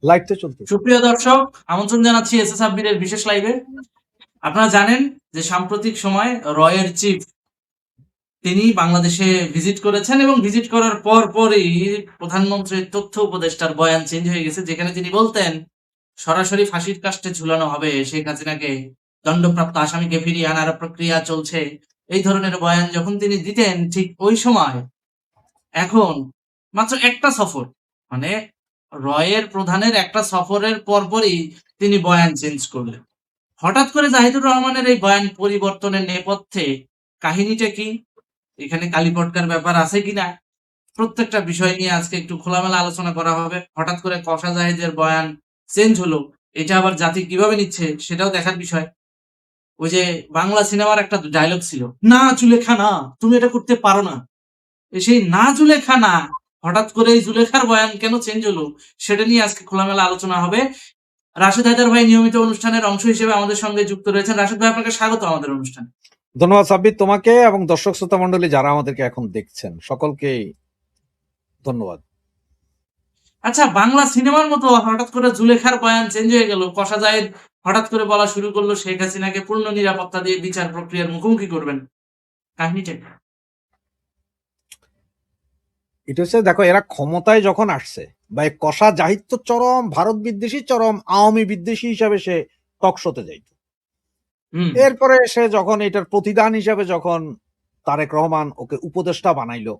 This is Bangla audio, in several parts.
লাইভ তো চলতেছে। সুপ্রিয় দর্শক, আমন্ত্রণ জানাচ্ছি এসএস আব্বিরের বিশেষ লাইভে। আপনারা জানেন যে সাম্প্রতিক সময় রয়ের চিফ তিনি বাংলাদেশে ভিজিট করেছেন এবং ভিজিট করার পরই প্রধানমন্ত্রীর তথ্য উপদেষ্টার বয়ান চেঞ্জ হয়ে গেছে, যেখানে তিনি বলতেন সরাসরি ফাঁসির কাস্টে ঝুলানো হবে শেখ হাসিনাকে, দণ্ডপ্রাপ্ত আসামিকে ফিরিয়ে আনার প্রক্রিয়া চলছে। এই ধরনের বয়ান যখন তিনি দিতেন, ঠিক ওই সময় এখন মাত্র একটা সফর, মানে রয়ের প্রধানের একটা সফরের পরপরই তিনি বয়ান চেঞ্জ করলেন। হঠাৎ করে জাহিদুর রহমানের এই বয়ান পরিবর্তনের নেপথ্যে কাহিনীটা কি? এখানে কালীপটকার ব্যাপার আছে কিনা? প্রত্যেকটা বিষয় নিয়ে আজকে একটু খোলামেলা আলোচনা করা হবে। হঠাৎ করে কসা জাহিদের বয়ান চেঞ্জ হলো, এটা আবার জাতি কিভাবে নিচ্ছে সেটাও দেখার বিষয়। ওই যে বাংলা সিনেমার একটা ডায়লগ ছিল, না জুলেখা না, তুমি এটা করতে পারো না। সেই না জুলেখা না, হঠাৎ করে এই জুলেখার বয়ান কেন চেঞ্জ হলো, সেটা নিয়ে আজকে খোলামেলা আলোচনা হবে। রাশেদ হায়দার ভাই নিয়মিত অনুষ্ঠানের অংশ হিসেবে আমাদের সঙ্গে যুক্ত রয়েছেন। রাশেদ ভাই, আপনাকে স্বাগত আমাদের অনুষ্ঠানে। ধন্যবাদ সাব্বির, তোমাকে এবং দর্শক শ্রোতা মন্ডলী যারা আমাদেরকে এখন দেখছেন সকলকে ধন্যবাদ। আচ্ছা, বাংলা সিনেমার মতো হঠাৎ করে জুলেখার বয়ান চেঞ্জ হয়ে গেল, কসা জায়েদ হঠাৎ করে বলা শুরু করলো শেখ হাসিনাকে পূর্ণ নিরাপত্তা দিয়ে বিচার প্রক্রিয়ার মুখোমুখি করবেন। কাহিনীটা কি? এটা হচ্ছে, দেখো, এরা ক্ষমতায় যখন আসছে, বা এই কসা জাহিদ তো চরম ভারত বিদ্বেষী, চরম আওয়ামী বিদ্বেষী হিসাবে সে টক শোতে যাইত। এরপরে সে যখন এটার প্রতিদান হিসাবে যখন তারেক রহমান ওকে উপদেষ্টা বানাইলো,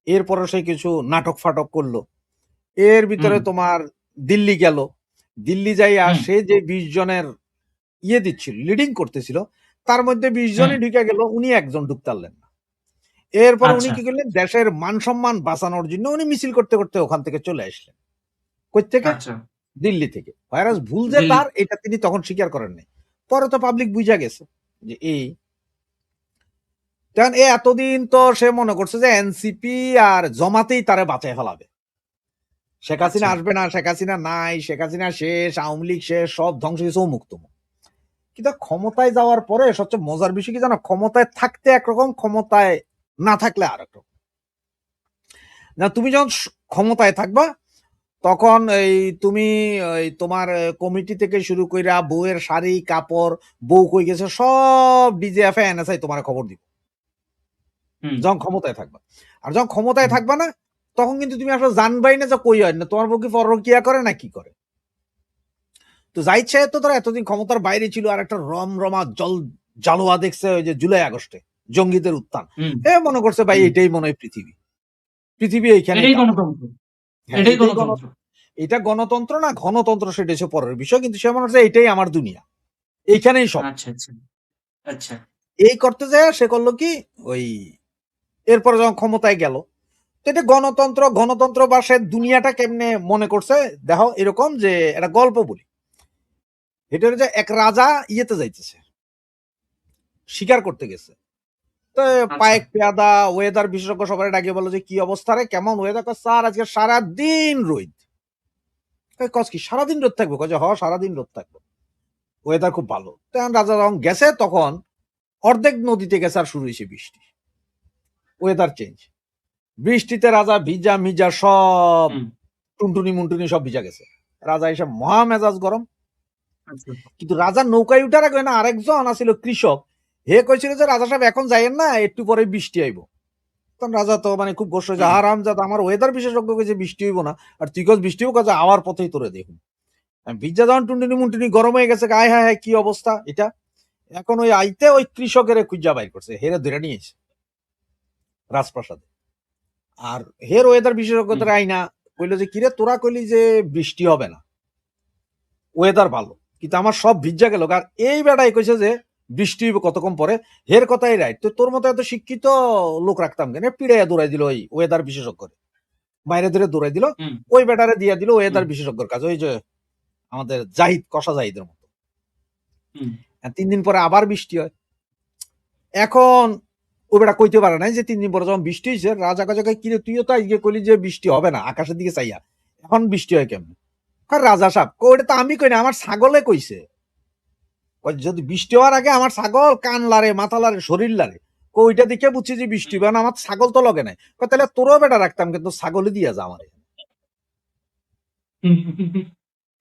এরপরে সে কিছু নাটক ফাটক করলো। এর ভিতরে তোমার দিল্লি গেল, দিল্লি যাইয়া সে যে 20 জনের ইয়ে দিচ্ছিল, লিডিং করতেছিল, তার মধ্যে 20 জনই ঢুকে গেল, উনি একজন ঢুকতে পারলেন না। এরপর উনি কি করলেন, দেশের মান সম্মান বাঁচানোর জন্য উনি মিছিল করতে করতে ওখান থেকে চলে আসলেন। কই থেকে? দিল্লি থেকে। ভাইরাস ভুল যে তার, এটা তিনি তখন স্বীকার করেন নাই। পরে তো পাবলিক বুঝা গেছে যে এই কারণ এতদিন তো সে মনে করছে যে এনসিপি আর জমাতেই তারে বাঁচায় ফেলাবে। শেখ হাসিনা আসবে না, শেখ হাসিনা নাই, শেখ হাসিনা শেষ, আওয়ামী লীগ শেষ, সব ধ্বংস হয়েছে, মুক্ত। কিন্তু ক্ষমতায় যাওয়ার পরে সবচেয়ে মজার বিষয় কি জানো, ক্ষমতায় থাকতে একরকম, ক্ষমতায় না থাকলে আর একরকম। না, তুমি যখন ক্ষমতায় থাকবা তখন এই তুমি তোমার কমিটি থেকে শুরু কইরা বউয়ের শাড়ি কাপড়, বউ কই গেছে, সব ডিজিএফ এনএসআই তোমার খবর দিব যখন ক্ষমতায় থাকবা। আর যখন ক্ষমতায় থাকবা না, তখন কিন্তু তুমি আসলে জানবাই না যে কই হয় না, তোমার বউ কি পরকিয়া করে না কি করে। তো জাহিদ সাহেব তো ধরো এতদিন ক্ষমতার বাইরে ছিল, আর একটা রমরমা জালোয়া দেখছে ওই যে জুলাই আগস্টে জঙ্গিদের উত্থান, মনে করছে ভাই এটাই মনে হয় পৃথিবী, পৃথিবী এইখানে গণতন্ত্র। হ্যাঁ, এটাই গণতন্ত্র। এটা গণতন্ত্র না গণতন্ত্র সেটা হচ্ছে পরের বিষয়, কিন্তু সে মনে হচ্ছে এটাই আমার দুনিয়া, এইখানেই সব। আচ্ছা আচ্ছা আচ্ছা। এই করতে যায় সে করলো কি, ওই এরপরে যখন ক্ষমতায় গেল, তো এটা গণতন্ত্র গণতন্ত্র বা সে দুনিয়াটা কেমনে মনে করছে দেখো, এরকম যে একটা গল্প বলি। এটা যে এক রাজা ইয়েতে যাইতেছে, শিকার করতে গেছে। তো পায়েক পেয়াদা ওয়েদার বিশেষজ্ঞ সবাই ডাকিয়ে বলো যে কি অবস্থা রে, কেমন ওয়েদার? স্যার আজকে সারাদিন রোদ। কস কি সারাদিন রোদ থাকবো? কয়ে হ, সারাদিন রোদ থাকবো, ওয়েদার খুব ভালো। তখন রাজা যখন গেছে, তখন অর্ধেক নদীতে গেছে আর শুরু হয়েছে বৃষ্টি, ওয়েদার চেঞ্জ। বৃষ্টিতে রাজা ভিজা মিজা সব টুনটুনি মুন্টুনি সব ভিজা গেছে। রাজা এসে মহা মেজাজ গরম। কিন্তু রাজার নৌকায় উঠার আগে না আরেকজন আসছিল কৃষক, হে কইছিল যে রাজা সাহেব এখন যাইয়েন না, একটু পরে বৃষ্টি আইব। তখন রাজা তো মানে খুব গোস্ব যে আরাম জাত, আমার ওয়েদার বিশেষজ্ঞ যে বৃষ্টি হইব না, আর তুই কস বৃষ্টি হোক, আমার পথেই তোরে দেখুন। ভিজা যখন টুনটুনি মুন্টুনি গরম হয়ে গেছে, আয় হায় হায় কি অবস্থা এটা। এখন ওই আইতে ওই কৃষকের খুঁজা বাইর করছে, হেরে ধরে নিয়েছে রাজপ্রাসাদে। আর হের ওয়েদার বিশেষজ্ঞতার আইনা কইলো যে কিরে তোরা কইলি যে বৃষ্টি হবে না, ওয়েদার ভালো, কিন্তু আমার সব ভিজা গেল। আর এই বেড়াই কইছে যে বৃষ্টি হইব কতক্ষণ পরে, হের কথাই রাইট। তো তোর মতো এত শিক্ষিত লোক রাখতাম কেন, পিড়াইয়া দৌড়াই দিল ওই ওয়েদার বিশেষজ্ঞ, বাইরে ধরে দৌড়াই দিল, ওই বেটারে দিয়া দিল ওয়েদার বিশেষজ্ঞর কাজ, ওই যে আমাদের জাহিদ, কষা জাহিদের মতো। 3 দিন পরে আবার বৃষ্টি হয়। এখন ওই বেটা কইতে পারে নাই যে 3 দিন পরে যখন বৃষ্টি হয়েছে, রাজা কাজাকে কিরে তুইও তো আজকে কইলি যে বৃষ্টি হবে না, আকাশের দিকে চাইয়া এখন বৃষ্টি হয় কেমন? রাজা সাহেব ওইটা তো আমি কই না, আমার ছাগলে কইছে। যদি বৃষ্টি হওয়ার আগে আমার ছাগল কান লারে, মাথা লারে, শরীর লারে, ওইটা দেখে বুঝছি যে বৃষ্টি হবে না, আমার ছাগল তো লগে নাই। তাহলে তোরও বেটা রাখতাম, কিন্তু ছাগলই দিয়া যা আমার।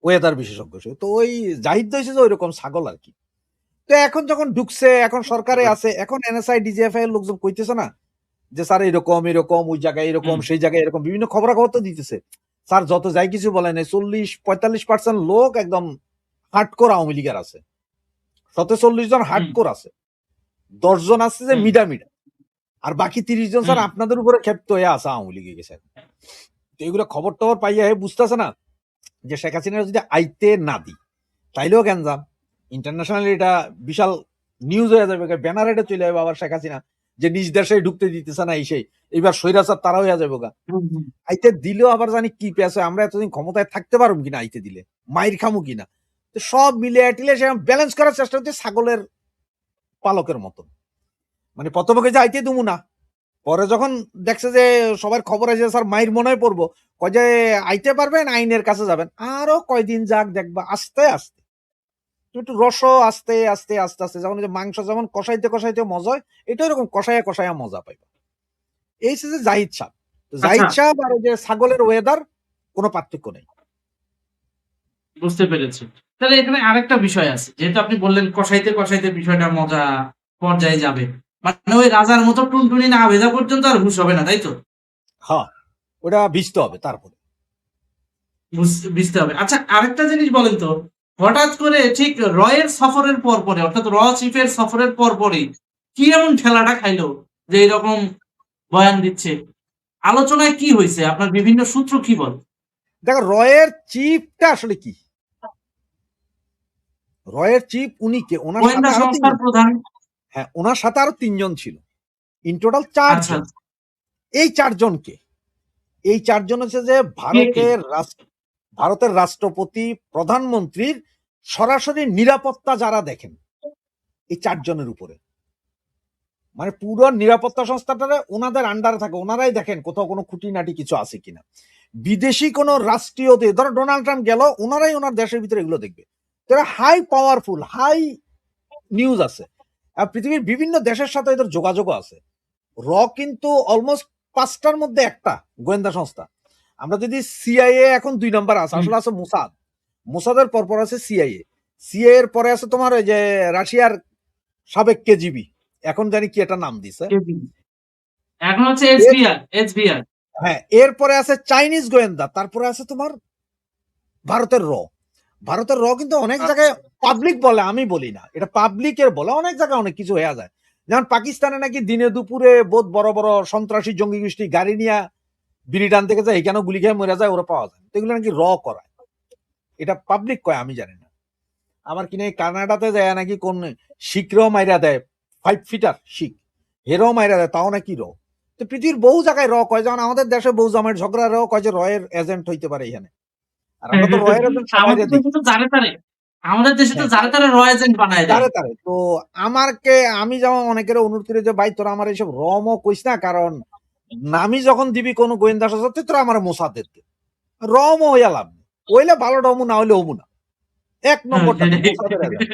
ওয়েদার বিশেষজ্ঞ সে। তো ওই জাহিদ হয়েছে যে ওইরকম ছাগল আর কি। তো এখন যখন ঢুকছে, এখন সরকারে আছে, এখন এনএসআই ডিজিএফআই এর লোকজন কইতেছে না যে স্যার এরকম এরকম, ওই জায়গায় এরকম, সেই জায়গায় এরকম, বিভিন্ন খবরাখবর তো দিতেছে। স্যার যত যাই কিছু বলেন, 40-45% লোক একদম হার্ডকোর আওয়ামী লীগের আছে, 40 জন হার্ডকোর আছে, 10 জন আছে যে মিডা মিডা, আর বাকি 30 জন স্যার আপনাদের উপরে ক্ষেপ্ত হয়ে আছে আওয়ামী লীগে গেছে। তো এগুলো খবর টবর পাইয়া বুঝতেছে না যে শেখ হাসিনা যদি আইতে না দিই তাইলেও গ্যাঞ্জাম, ইন্টারন্যাশনালি এটা বিশাল নিউজ হয়ে যাবে, ব্যানার এটা চলে যাবে আবার শেখ হাসিনা যে নিজ দেশে ঢুকতে দিতেছে না, এই সেই এইবার স্বৈরাচার তারা হয়ে যাবে গা। আইতে দিলেও আবার জানি কি পেয়েছে, আমরা এতদিন ক্ষমতায় থাকতে পারবো কিনা, আইতে দিলে মাইর খামু কিনা, তো সব মিলে টিলে সে ব্যালেন্স করার চেষ্টা হচ্ছে ছাগলের পালকের মতো। মানে প্রথমে যে আইতে দুমু না, পরে যখন দেখছে যে সবার খবর আছে স্যার মাইর মনে হয় পড়বো, কয় যে আইতে পারবেন, আইনের কাছে যাবেন, আরো কয়দিন যাক দেখবা আস্তে আস্তে একটু রস আস্তে আস্তে আস্তে আস্তে, যেমন যে মাংস যেমন কষাইতে কষাইতে মজা হয়, এটা এরকম কষাইয়া কষাইয়া মজা পাইবা। এই যে জাহিদ সাহেব, জাহিদ সাহেব আর যে ছাগলের ওয়েদার কোনো পার্থক্য নেই। বুঝতে পেরেছি। তাহলে এখানে আরেকটা বিষয় আছে, যেহেতু আপনি বললেন কষাইতে কষাইতে বিষয়টা মজা পর্যায়ে যাবে, মানে ওই রাজার মতো টুনটুনি না ভেজা পর্যন্ত আর হুশ হবে না, তাই তো? হ্যাঁ, ওটা ভিজতে হবে, তারপরে বুঝতে হবে। আচ্ছা, আরেকটা জিনিস বলেন তো, হঠাৎ করে ঠিক রয়ের সফরের পর পরে, অর্থাৎ র চিফের সফরের পর পরেই কি এমন ঠেলাটা খাইলো যে এরকম বয়ান দিচ্ছে? আলোচনায় কি হয়েছে? আপনার বিভিন্ন সূত্র কি বলে? দেখো রয়ের চিফটা আসলে কি, রয়ের চিফ উনি কে, ওনার সাথে গোয়েন্দা আরো সংস্থার 3 জন, প্রধান। হ্যাঁ ওনার সাথে আরো 3 জন ছিল, ইন টোটাল 4 আচ্ছা, জন। এই 4 জনকে, এই 4 জন হচ্ছে যে কে কে? ভারতের রাষ্ট্রপতি, প্রধানমন্ত্রীর সরাসরি নিরাপত্তা যারা দেখেন, এই 4 জনের উপরে, মানে পুরো নিরাপত্তা সংস্থাটা ওনাদের আন্ডারে থাকে, ওনারাই দেখেন কোথাও কোনো খুঁটিনাটি কিছু আছে কিনা। বিদেশি কোন রাষ্ট্রীয়, ধরো ডোনাল্ড ট্রাম্প গেল, ওনারাই ওনার দেশের ভিতরে এগুলো দেখবে। তারা হাই পাওয়ারফুল, হাই নিউজ আছে, আর পৃথিবীর বিভিন্ন দেশের সাথে এদের যোগাযোগ আছে। র কিন্তু অলমোস্ট 5টার মধ্যে একটা গোয়েন্দা সংস্থা। আমরা যদি সিআইএ এখন 2 নম্বর আছে, আসলে আছে মোসাদ, মোসাদের পরপর আছে সিআইএ, সিআইএ এর পরে আছে তোমার ওই যে রাশিয়ার সাবেক কেজিবি, এখন জানি কি একটা নাম দিছে, এখন হচ্ছে এসবিআর। হ্যাঁ এরপরে আছে চাইনিজ গোয়েন্দা, তারপরে আছে তোমার ভারতের র। ভারতের র কিন্তু অনেক জায়গায় পাবলিক বলে, আমি বলি না, এটা পাবলিকের বলে, অনেক জায়গায় অনেক কিছু হয়ে যায়। যেমন পাকিস্তানে নাকি দিনে দুপুরে বহুত বড় বড় সন্ত্রাসী জঙ্গি গোষ্ঠী গাড়ি নিয়ে বিড়ি টান থেকে যায়, এখানে গুলি খেয়ে মরে যায়, ওরা পাওয়া যায়, এগুলো নাকি র করায়, এটা পাবলিক কয়, আমি জানি না। আমার কিনে কানাডাতে যায় নাকি কোন শিখরাও মাইরা দেয়, 5 ফিটার শিখ, হেরাও মাইরা দেয়, তাও নাকি র। তো পৃথিবীর বহু জায়গায় র কয়, যেমন আমাদের দেশে বহু জামাইয়ের ঝগড়া র কয় যে রয়ের এজেন্ট হইতে পারে এখানে, আর আমরা তো রয়ের এজেন্ট সবাই আমাদের দেখি। দেশে তো জারে তারে, আমাদের দেশে তো হ্যাঁ, জারে তারে র এজেন্ট বানায় দেয়। তারে তারে তো আমি যেমন অনেকের অনুরোধ করি যে ভাই তোরা আমার এইসব রমও কইস না, কারণ নামি যখন দিবি কোন গোয়েন্দা সংস্থা তোরা আমার মোসাদের দে, রম হইয়া লাভ নেই, হইলে ভালো রমু, না হইলে হমু না, 1 নম্বর ডাকবো মোসাদের এজেন্ট,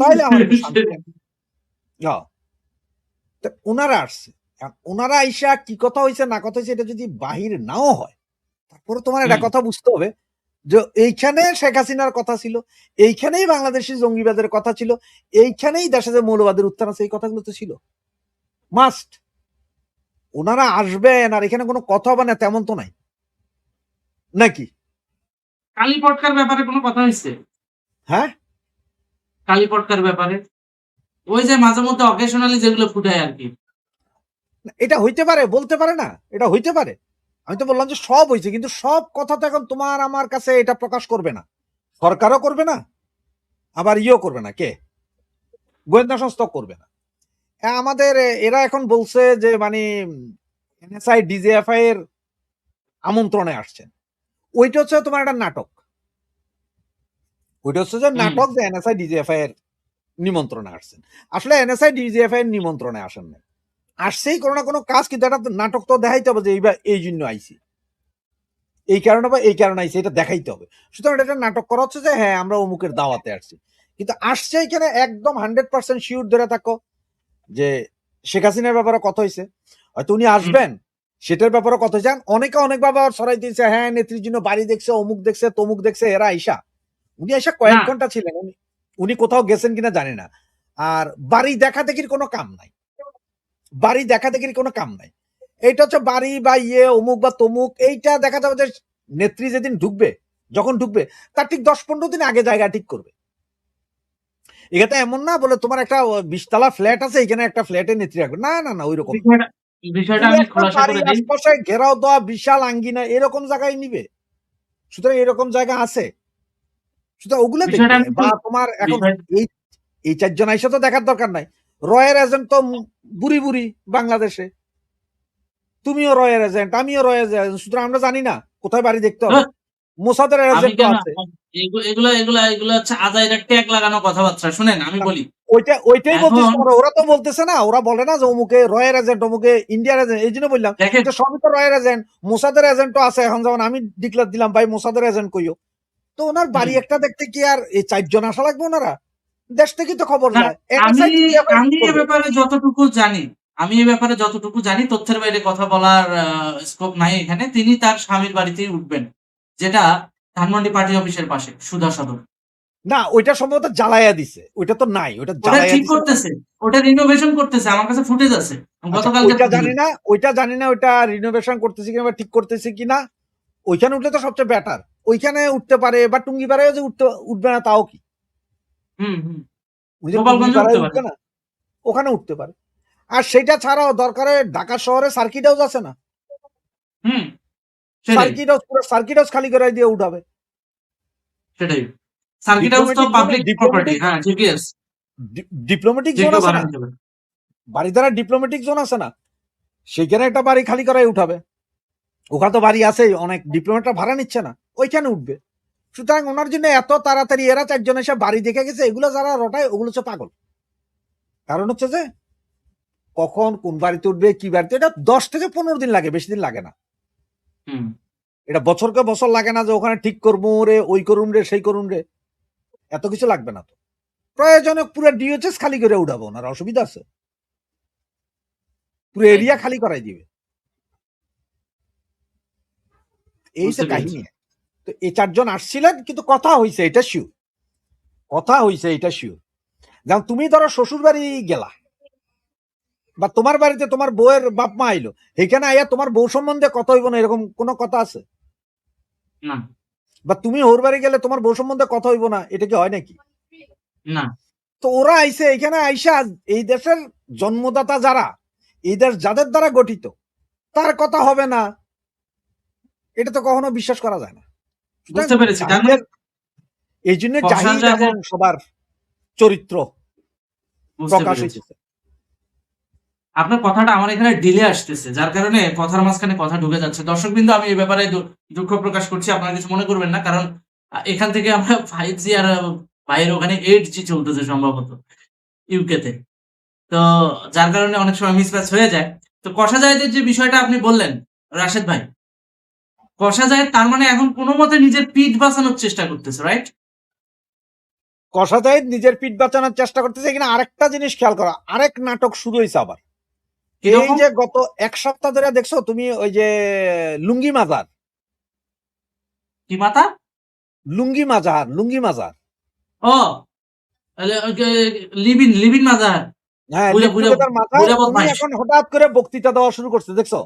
তাইলে আমার একটু শান্তি লাগে। হ্যাঁ, তা ওনারা আসছে, ওনারা আইসা কি কথা হয়েছে না কথা হয়েছে এটা যদি বাহির নাও হয়, তারপরে তোমার একটা কথা বুঝতে হবে যে এইখানে শেখ হাসিনার কথা ছিল, এইখানেই বাংলাদেশি জঙ্গিবাদের কথা ছিল, এইখানেই দেশে যে মৌলবাদের উত্থান আছে, এই কথাগুলো তো ছিল মাস্ট। ওনারা আসবেন আর এখানে কোনো কথা হবে না তেমন তো নাই নাকি? কালী পটকার ব্যাপারে কোনো কথা হয়েছে? হ্যাঁ, কালী পটকার ব্যাপারে ওই যে মাঝে মধ্যে অকেশনালি যেগুলো ফুটায় আর কি। এটা হইতে পারে, বলতে পারে না, এটা হইতে পারে। আমি তো বললাম যে সব হয়েছে, কিন্তু সব কথা তো এখন তোমার আমার কাছে এটা প্রকাশ করবে না, সরকারও করবে না, আবার ইয়েও করবে না, কে গোয়েন্দা সংস্থা করবে না। আমাদের এরা এখন বলছে যে মানে এনএসআই ডিজিএফআই এর আমন্ত্রণে আসছেন, ওইটা হচ্ছে তোমার একটা নাটক, ওইটা হচ্ছে যে নাটক যে এনএসআই ডিজিএফআই এর নিমন্ত্রণে আসছেন। আসলে এনএসআই ডিজিএফআই এর নিমন্ত্রণে আসেন না, আসছেই কোনো না কোনো কাজ, কিন্তু একটা নাটক তো দেখাইতে হবে যে এইবার এই জন্য আইসি, এই কারণে বা এই কারণে আইসি, এটা দেখাইতে হবে। সুতরাং এটা নাটক করা হচ্ছে যে হ্যাঁ আমরা অমুকের দাওয়াতে আসছি, কিন্তু আসছে এখানে একদম 100% শিওর ধরে থাকো যে শেখ হাসিনার ব্যাপারে কথা হয়েছে, হয়তো উনি আসবেন, সেটার ব্যাপারে কথা চান, অনেকে অনেকভাবে আবার ছড়াই দিয়েছে, হ্যাঁ নেত্রীর জন্য বাড়ি দেখছে, অমুক দেখছে, তমুক দেখছে, এরা আইসা, উনি আইসা কয়েক না ঘন্টা ছিলেন, উনি কোথাও গেছেন কিনা জানি না। আর বাড়ি দেখা দেখির কোনো কাম নাই, বাড়ি দেখা দেখির কোনো কাম নাই। এইটা হচ্ছে বাড়ি বা অমুক বা তমুক, এইটা দেখা যাবে যে নেত্রী যেদিন ঢুকবে, যখন ঢুকবে তার ঠিক 10-15 দিন আগে জায়গা ঠিক করবে। এটা এমন না বলে তোমার একটা 20 তলা ফ্ল্যাট আছে, এখানে একটা ফ্ল্যাটে নেত্রী রাখবে, না না না, ওই রকম না। বিষয়টা বিষয়টা পুরো আমি একটা খোলাসা বাড়ি করে দিই। আশপাশে ঘেরাও দেওয়া বিশাল আঙ্গিনা এরকম জায়গায় নিবে, সুতরাং এরকম জায়গা আছে, সুতরাং ওগুলো বিষয়টা দেখবে। আমি একটু বা তোমার এখন বিষয় এই এই 4 জন আইসা তো দেখার দরকার নাই। রয়ের এজেন্ট তো বুড়ি বুড়ি বাংলাদেশে, তুমিও রয়ের এজেন্ট, আমিও রয়ের এজেন্ট, সুতরাং আমরা জানি না কোথায় বাড়ি দেখতে হবে। ধুর, মোসাদের আমি এজেন্টও কেন আছে। এগুলো হচ্ছে আজাইরা ট্যাগ লাগানো কথাবার্তা। শুনেন আমি বলি ওইটাই বলতেছি এখন তোমার, ওরা তো বলতেছে না, ওরা বলে না যে অমুকে রয়ের এজেন্ট, অমুকে ইন্ডিয়ার এজেন্ট, এই জন্য বললাম দেখেন যে সবই তো রয়ের এজেন্ট, মোসাদের এজেন্টও আছে। এখন যেমন আমি ডিক্লেয়ার দিলাম ভাই মোসাদের এজেন্ট কইও, তো ওনার বাড়ি হুম, একটা দেখতে কি আর এই 4 জন আসা লাগবে? ওনারা দেশ থেকেই তো খবর না যায়, একা আমি সাইড আমি এ করবে। ব্যাপারে যতটুকু জানি আমি এ ব্যাপারে যতটুকু জানি তথ্যের বাইরে কথা বলার স্কোপ নাই এখানে। তিনি তার স্বামীর বাড়িতেই উঠবেন, যেটা ধানমন্ডি পার্টি অফিসের পাশে সুধা সদন। না ওইটা সম্ভবত জ্বালাইয়া দিছে, ওইটা তো নাই, ওইটা ওটা জ্বালাইয়া ঠিক দিছে। করতেছে, ওটা রিনোভেশন করতেছে, আমার কাছে ফুটেজ আছে আচ্ছা গতকালকের ওইটা ফুটেজ। জানি না, ওইটা জানি না, ওইটা রিনোভেশন করতেছি কিনা বা ঠিক করতেছি কিনা। ওইখানে উঠলে তো সবচেয়ে বেটার, ওইখানে উঠতে পারে, বা টুঙ্গি পাড়ায় যে উঠবে না তাও কি, হুম হুম, উনি যে টুঙ্গি গোপালগঞ্জে উঠতে পাড়ায় পারে। উঠবে না, ওখানে উঠতে পারে। আর সেটা ছাড়াও দরকারে ঢাকা শহরে সার্কিট হাউস আছে না, হুম, সেটাই সার্কিট হাউস, পুরো সার্কিট হাউস খালি করে দিয়ে উঠাবে। সেটাই। সার্কিট হাউস তো ডিপ্লোমেটিক জোনে, পাবলিক প্রপার্টি, ডিপ্লোমেটিক হ্যাঁ জিপিএস ডিপ্লোমেটিক যে জোন কেউ আছে ভাড়া না, নিতে পারে। বাড়ি দ্বারা ডিপ্লোমেটিক জোন আছে না, সেইখানে একটা বাড়ি খালি করাই উঠাবে। ওখানে তো বাড়ি আছে, অনেক ডিপ্লোমেটরা ভাড়া নিচ্ছে না, ওইখানে উঠবে। সুতরাং ওনার জন্য এত তাড়াতাড়ি এরা 4 জন এসে বাড়ি দেখে গেছে, এগুলো যারা রটায় ওগুলো হচ্ছে পাগল। কারণ হচ্ছে যে কখন কোন বাড়িতে উঠবে, কি বাড়িতে, এটা 10 থেকে 15 দিন লাগে, বেশি দিন লাগে না। হুম, এটা বছরকে বছর লাগে না যে ওখানে ঠিক করবো রে, ওই করুন রে, সেই করুন রে, এত কিছু লাগবে না তো। প্রয়োজনে পুরো ডিওএইচএস খালি করে উঠাবো, ওনার অসুবিধা আছে, পুরো তাই এরিয়া খালি করাই দিবে, এই তো বুঝতে পেরেছি। কাহিনী। তো এই 4 জন আসছিলেন, কিন্তু কথা হইছে এটা শিওর, কথা হইছে এটা শিওর। যেমন তুমি ধরো শ্বশুর বাড়ি গেলা, বা তোমার বাড়িতে তোমার বউয়ের বাপ মা আইলো, এখানে আইয়া তোমার বউ সম্বন্ধে কথা হইব না, এরকম কোনো কথা আছে? না বা তুমি ওর বাড়ি গেলে তোমার বউ সম্বন্ধে কথা হইব না, এটা কি হয় নাকি? না, তো ওরা আইছে এখানে আইসা, এই দেশের জন্মদাতা যারা, এই দেশ যাদের দ্বারা গঠিত, তার কথা হবে না, এটা তো কখনো বিশ্বাস করা যায় না। সুতরাং বুঝতে পেরেছি। তার মানে জাহিদের, এই জন্য জাহিদ কক্সবাজারের, এখন সবার চরিত্র বুঝতে প্রকাশ পেরেছি। হইতেছে। আপনার কথাটা আমার এখানে ডিলে আসতেছে, যার কারণে কথার মাঝখানে কথা ঢুকে যাচ্ছে। দর্শকবৃন্দ, আমি এই ব্যাপারে দুঃখ প্রকাশ করছি, আপনারা কিছু মনে করবেন না। কারণ এখান থেকে আমরা 5G আর বাইরে ওখানে 8G চলতেছে সম্ভবত ইউকে তে। তো যার কারণে অনেক সময় মিসম্যাচ হয়ে যায়। তো কষা জায়েদের যে বিষয়টা আপনি বললেন রাশেদ ভাই, কষা জায়েদ তার মানে এখন কোনো মতে নিজের পিঠ বাঁচানোর চেষ্টা করতেছে, রাইট? কষা জাহিদ নিজের পিঠ বাঁচানোর চেষ্টা করতেছে। এখানে আরেকটা জিনিস খেয়াল করা, আরেক নাটক শুরু হয়েছে আবার। এই কিরকম? যে গত 1 সপ্তাহ ধরে দেখছো তুমি, ওই যে লুঙ্গি মাজার, কি মাতা? লুঙ্গি মাজার, লুঙ্গি মাজার, ও লিবিন লিবিন মাজার। হ্যাঁ বুঝা লিভ বুঝা টুগেদার মাজার, বুঝা উনি বদমাইশ। এখন হঠাৎ করে বক্তৃতা দেওয়া শুরু করছে দেখছো।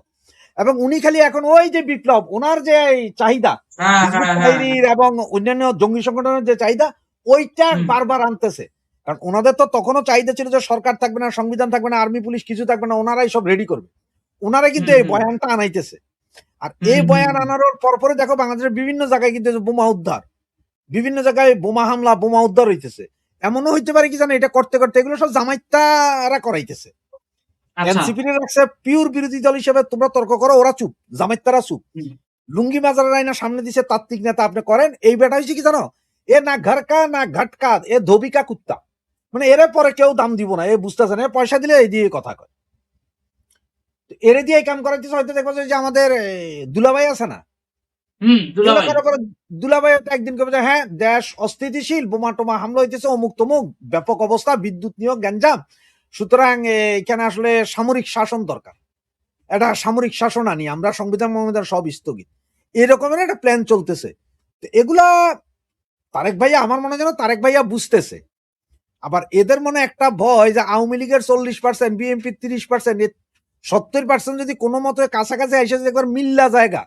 এবং উনি খালি এখন ওই যে বিপ্লব, ওনার যে এই চাহিদা, হ্যাঁ হিজবুত হ্যাঁ হ্যাঁ হ্যাঁ। তাহরীর এবং অন্যান্য জঙ্গি সংগঠনের যে চাহিদা, ওইটা হুম বারবার আনতেছে। কারণ ওনাদের তো তখনও চাহিদা ছিল যে সরকার থাকবে না, সংবিধান থাকবে না, আর্মি পুলিশ কিছু থাকবে না, ওনারাই সব রেডি করবে। ওনারা কিন্তু হুম এই হুম বয়ানটা আনাইতেছে। আর হুম এই হুম বয়ান হুম। আনানোর পরপরে দেখো বাংলাদেশের বিভিন্ন জায়গায় কিন্তু বোমা উদ্ধার, বিভিন্ন জায়গায় বোমা হামলা, বোমা উদ্ধার হইতেছে। এমনও হইতে পারে কি জানো, এটা করতে করতে এগুলো সব জামাইতারা করাইতেছে। আচ্ছা। এনসিপি রাখছে পিওর বিরোধী দল হিসেবে, তোমরা তর্ক করো, ওরা চুপ, জামাইতারা চুপ। হুম, লুঙ্গি মাজারের আইনা সামনে দিছে তাত্ত্বিক নেতা, আপনি করেন। এই বেটা হয়েছে কি জানো, এ না ঘরকা না ঘটকা, এ ধোবিকা কুত্তা, মানে এর পরে কেউ দাম দিব না, এ বুঝতেছে না, পয়সা দিলে এই দিয়ে কথা কয়। এরে দিয়ে এই কাম করাইতেছে। হয়তো দেখবো যে আমাদের দুলাভাই আছে না, হুম, দুলাভাই। এলাকার করে দুলাভাই একদিন কবে যে হ্যাঁ দেশ অস্থিতিশীল, বোমা টোমা হামলা হইতেছে, অমুক তমুক, ব্যাপক অবস্থা, বিদ্যুৎ নিয়োগ গ্যাঞ্জাম, সুতরাং এখানে আসলে সামরিক শাসন দরকার। একটা সামরিক শাসন আনি, আমরা সংবিধান মহাবিধান সব স্থগিত, এরকমের একটা প্ল্যান চলতেছে। তো এগুলা তারেক ভাইয়া, আমার মনে হয় যেন তারেক ভাইয়া বুঝতেছে। আবার এদের মনে একটা ভয় যে আওয়ামী লীগের 40%, বিএনপির 30%, 70% যদি কোনো মতো কাছাকাছি এসে যে একবার মিল্লা জায়গা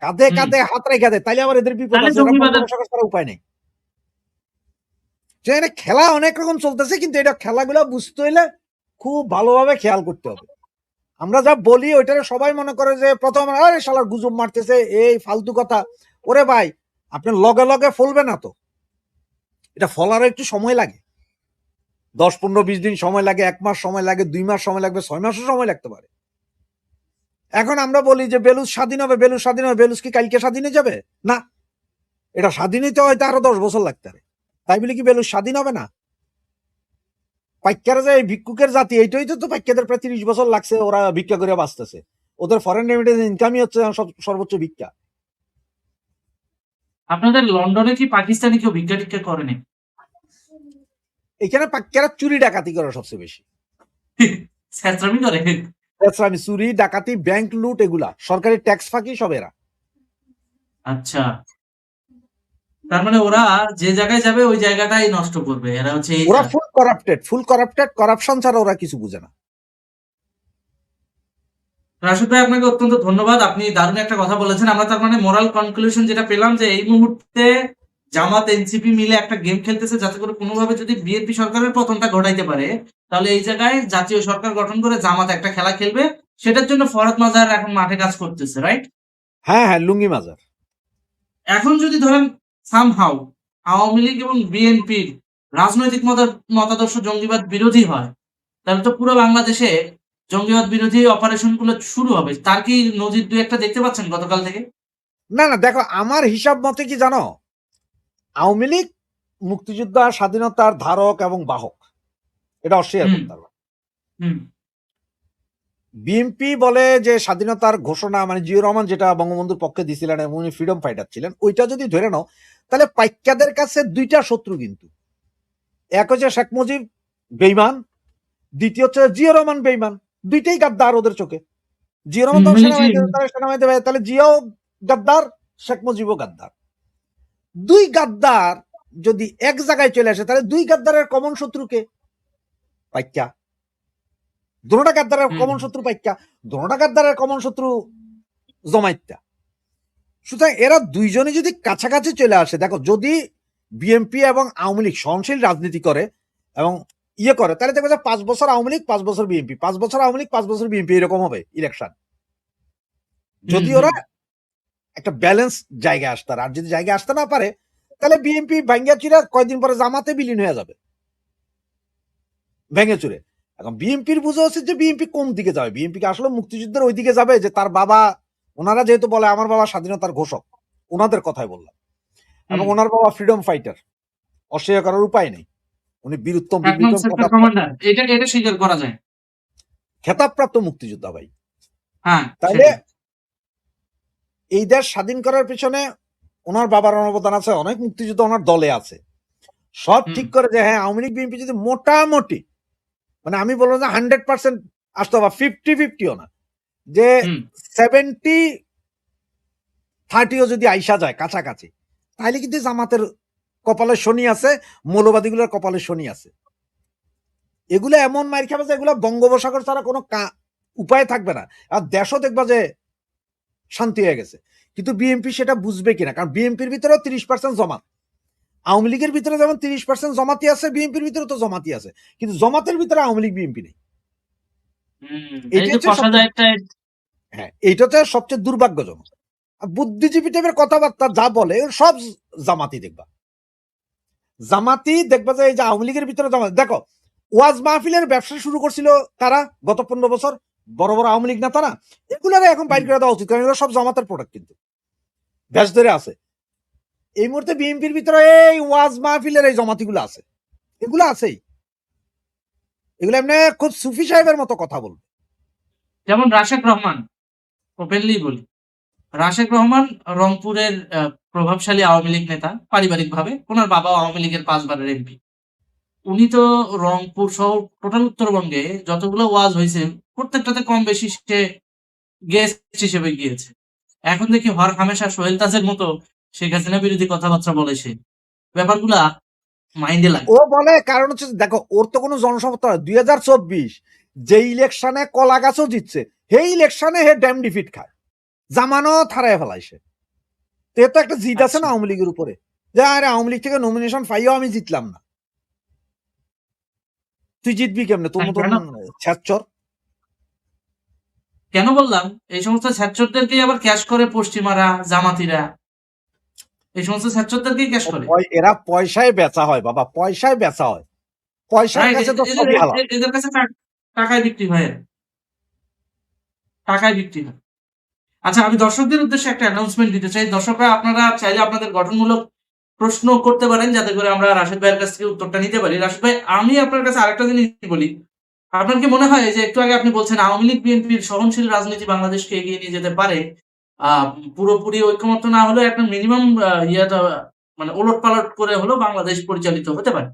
কাঁধে হুম। কাঁধে হাত রেখে দেয়, তাইলে আবার এদের বিপদ তাহলে আছে, এরা জঙ্গিবাদের বঙ্গোপসাগর ছাড়া উপায় নেই। যে এটা খেলা অনেক রকম চলতেছে, কিন্তু এটা খেলাগুলো বুঝতে হইলে খুব ভালোভাবে খেয়াল করতে হবে। আমরা যা বলি ওইটারে সবাই মনে করে যে প্রথম আরে শালার গুজব মারতেছে, এই ফালতু কথা। ওরে ভাই, আপনি লগে লগে ফলবে না তো, এটা ফলারও একটু সময় লাগে, 10, 15, 20 দিন সময় লাগে, 1 মাস সময় লাগে, 2 মাস সময় লাগবে, 6 মাসও সময় লাগতে পারে। এখন আমরা বলি যে বেলুচ স্বাধীন হবে, বেলুচ স্বাধীন হবে, বেলুচ কি কালকে স্বাধীন হয়ে যাবে? না, এটা স্বাধীন হইতে হয়তো আরো 10 বছর লাগতে পারে। তাই বলে কি বেলুচ স্বাধীন হবে না? পাইকারা যে ভিক্ষুকের জাতি, এইটাই তো পাইকাদের প্রায় 30 বছর লাগছে, ওরা ভিক্ষা করে বাঁচতেছে। ওদের ফরেন রেমিটেন্স ইনকামই হচ্ছে সর্বোচ্চ ভিক্ষা। আপনাদের লন্ডনে কি পাকিস্তানি কেউ ভিক্ষা টিক্ষা করেনি? এখানে পাইকারা চুরি ডাকাতি করে সবচেয়ে বেশি, ছ্যাঁচড়ামি করে? আমি চুরি ডাকাতি, ব্যাংক লুট, এগুলা সরকারি ট্যাক্স ফাঁকি সব এরা। আচ্ছা, তার মানে ওরা যে জায়গায় যাবে ওই জায়গাটাই নষ্ট করবে, এরা হচ্ছে এই ওরা জাত। ফুল করাপ্টেড, করাপশন ছাড়া ওরা কিছু বুঝে না। রাশিদ ভাই, আপনাকে অত্যন্ত ধন্যবাদ, আপনি দারুণ একটা কথা বলেছেন। আমরা তার মানে মোরাল কনক্লুশন যেটা পেলাম যে এই মুহূর্তে জামাত এনসিপি মিলে একটা গেম খেলতেছে, যাতে করে কোনোভাবে যদি বিএনপি সরকারের পতনটা ঘটাইতে পারে, তাহলে এই জায়গায় জাতীয় সরকার গঠন করে জামাত একটা খেলা খেলবে। সেটার জন্য ফরহাদ মাজার এখন মাঠে কাজ করতেছে, রাইট? হ্যাঁ হ্যাঁ, লুঙ্গি মাজার। এখন যদি ধরেন সামহাউ আওয়ামী লীগ এবং বিএনপির রাজনৈতিক মতাদর্শ জঙ্গিবাদ বিরোধী হয়, তাহলে তো পুরো বাংলাদেশে জঙ্গিবাদ বিরোধী অপারেশন গুলো শুরু হবে। তার কি নজির দুই একটা দেখতে পাচ্ছেন গতকাল থেকে? না না, দেখো আমার হিসাব মতে কি জানো, আওয়ামী লীগ মুক্তিযুদ্ধ আর স্বাধীনতার ধারক এবং বাহক, এটা অস্বীকার হুম করতে পারবে। হুম বিএনপি বলে যে স্বাধীনতার ঘোষণা, মানে জিয়র রহমান যেটা বঙ্গবন্ধুর পক্ষে দিছিলেন এবং উনি ফ্রিডম ফাইটার ছিলেন, ওইটা যদি ধরে নাও, তাহলে পাইক্যাদের কাছে দুইটা শত্রু কিন্তু, এক হচ্ছে শেখ মুজিব বেইমান, দ্বিতীয় হচ্ছে জিয়র রহমান বেইমান। দুইটাই গাদ্দার ওদের চোখে। জিয়র রহমান তখন মিলিটারি। সেনাবাহিনীতে তাহলে জিয়াও গাদ্দার, শেখ মুজিবও গাদ্দার। দুই গাদ্দার যদি এক জায়গায় চলে আসে, তাহলে দুই গাদ্দারের কমন শত্রুকে পাইক্যা, দুটা গাদ্দারের হুম কমন শত্রু পাইক্যা, দুটা গাদ্দারের কমন শত্রু জমাইত্যা। সুতরাং এরা দুইজনে যদি কাছাকাছি চলে আসে, দেখো যদি বিএনপি এবং আওয়ামী লীগ সহনশীল রাজনীতি করে এবং ইয়ে করে, তাহলে দেখবে যে 5 বছর আওয়ামী লীগ, 5 বছর বিএনপি, 5 বছর আওয়ামী লীগ, 5 বছর বিএনপি, এরকম হবে ইলেকশন। যদি ওরা একটা ব্যালেন্স জায়গায় আসতে, আর যদি জায়গায় আসতে না পারে, তাহলে বিএনপি ভাঙ্গা চুরে কয়দিন পরে জামাতে বিলীন হয়ে যাবে, ভেঙে চুরে। এখন বিএনপির বুঝে উচিত যে বিএনপি কোন দিকে যাবে। বিএনপি আসলে মুক্তিযুদ্ধের ওই দিকে যাবে যে তার বাবা, ওনারা যেহেতু বলে আমার বাবা স্বাধীনতার ঘোষক, ওনাদের কথাই বললাম, এবং ওনার বাবা ফ্রিডম ফাইটার, অস্বীকার করার উপায় নেই। উনি বীরুত্তম বিক্রম কমান্ডার, এটা স্বীকার করা যায়। খেতাবপ্রাপ্ত মুক্তিযোদ্ধা ভাই। হ্যাঁ, তাহলে এই দেশ স্বাধীন করার পিছনে ওনার বাবার অবদান আছে, অনেক মুক্তিযুদ্ধ ওনার দলে আছে। সব ঠিক করে যে হ্যাঁ আওয়ামী লীগ বিএনপি যদি মোটামুটি, মানে আমি বলবো যে 100% আসতে হবে, 50-50ও না, যে 70-30ও যদি আইসা যায় কাছাকাছি, তাহলে কিন্তু জামাতের কপালে শনি আছে, মৌলবাদীগুলোর কপালে শনি আছে। এগুলো এমন মার খাবে যে এগুলো বঙ্গোপসাগর ছাড়া কোনো উপায় থাকবে না, আর দেশও দেখবা যে শান্তি হয়ে গেছে। কিন্তু বিএনপি সেটা বুঝবে কিনা, কারণ বিএনপির ভিতরেও 30% জমাত, আওয়ামী লীগের ভিতরে যেমন 30% জমাতি আছে, বিএনপির ভিতরে তো জমাতি আছে, কিন্তু জমাতের ভিতরে আওয়ামী লীগ বিএনপি নেই। হ্যাঁ, এইটা হচ্ছে সবচেয়ে দুর্ভাগ্যজনক। বুদ্ধিজীবী টাইপের কথাবার্তা যা বলে সব জামাতি দেখবা, জামাতি দেখবা যে এই যে আওয়ামী লীগের ভিতরে জামাত। দেখো ওয়াজ মাহফিলের ব্যবসা শুরু করছিল কারা গত 15 বছর, বড় বড় আওয়ামী লীগ নেতারা। এগুলারে এখন বাইর করে দেওয়া উচিত, কারণ এগুলো সব জামাতের প্রোডাক্ট, কিন্তু ব্যাস ধরে আছে। এই মুহূর্তে বিএনপির ভিতরে এই ওয়াজ মাহফিলের এই জমাতিগুলো আছে, এগুলো আছেই। এগুলো এমনি খুব সুফি সাহেবের মতো কথা বলবে। যেমন রাশেক রহমান, ওপেনলি বলি, রাশেক রহমান রংপুরের প্রভাবশালী আওয়ামী লীগ নেতা পারিবারিক ভাবে, ওনার বাবা আওয়ামী লীগের 5 বারের এমপি। উনি তো রংপুর সহ টোটাল উত্তরবঙ্গে যতগুলো ওয়াজ হয়েছে প্রত্যেকটাতে কম বেশি সে গেস্ট হিসেবে গিয়েছে। এখন দেখি হর হামেশা সোহেল তাজের মতো শেখ হাসিনা বিরোধী কথাবার্তা বলে সে। ব্যাপারগুলা মাইন্ডে লাগে। ও বলে কারণ হচ্ছে দেখো ওর তো কোনো জনসমর্থন 2024 যে ইলেকশনে কলা গাছও জিতছে সেই ইলেকশনে হে ড্যাম ডিফিট খায়, জামানো থারায় ফেলাইছে। তো এর তো একটা জিদ আছে আচ্ছা, না আওয়ামী লীগের উপরে, যে আরে আওয়ামী লীগ থেকে নমিনেশন পাইও আমি জিতলাম না, তুই জিতবি কেমনে তোর হ্যাঁ, মতন ছ্যাচর। কেন বললাম? এই সমস্ত ছাত্রদেরকেই আবার ক্যাশ করে পশ্চিমারা, জামাতিরা। এই সমস্ত ছাত্রদেরকেই ক্যাশ করে। এরা পয়সায় বেচা হয় বাবা, পয়সায় বেচা হয়, পয়সার রাইট, কাছে তো সবই হালাল। এদের কাছে টাকায় বিক্রি হয় এরা। টাকায় বিক্রি হয়। আচ্ছা, আমি দর্শকদের উদ্দেশ্যে একটা অ্যানাউন্সমেন্ট দিতে চাই। দর্শকরা আপনারা চাইলে আপনাদের গঠনমূলক প্রশ্ন করতে পারেন, যাতে করে আমরা রাশেদ ভাইয়ের কাছ থেকে উত্তরটা নিতে পারি। রাশেদ ভাই, আমি আপনার কাছে আরেকটা জিনিস বলি। আপনার কি মনে হয় যে একটু আগে আপনি বলছেন আওয়ামী লীগ বিএনপির সহনশীল রাজনীতি বাংলাদেশকে এগিয়ে নিয়ে যেতে পারে? পুরোপুরি ঐকমত্য না হলেও একটা মিনিমাম ইয়েটা মানে ওলটপালট করে হলেও বাংলাদেশ পরিচালিত হতে পারে।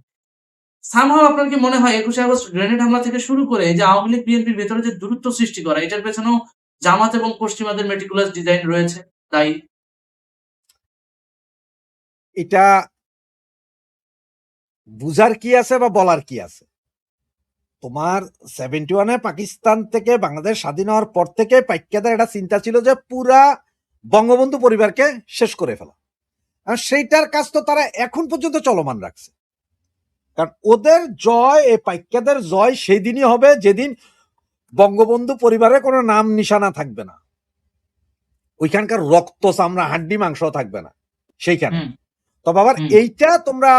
সামহাও আপনার কি মনে হয় ২১শে আগস্ট গ্রেনেড হামলা থেকে শুরু করে এই যে আওয়ামী লীগ বিএনপির ভেতরে যে দূরত্ব সৃষ্টি করা, এটার পেছনেও জামাত এবং পশ্চিমাদের মেটিকুলাস ডিজাইন রয়েছে দায়ী? এটা বুঝার কি আছে বা বলার কি আছে? তোমার 71-এ পাকিস্তান থেকে বাংলাদেশ স্বাধীন হওয়ার পর থেকে পাইক্যাদের একটা চিন্তা ছিল যে পুরা বঙ্গবন্ধু পরিবারকে শেষ করে ফেলা, আর সেইটার কাজ তো তারা এখন পর্যন্ত চলমান রাখছে। কারণ ওদের জয়, এই পাইক্যাদের জয় সেই দিনই হবে যেদিন বঙ্গবন্ধু পরিবারের কোনো নাম নিশানা থাকবে না, ওইখানকার রক্ত চামড়া হাড্ডি মাংস থাকবে না সেইখানে। হুম, তবে আবার হুম। এইটা তোমরা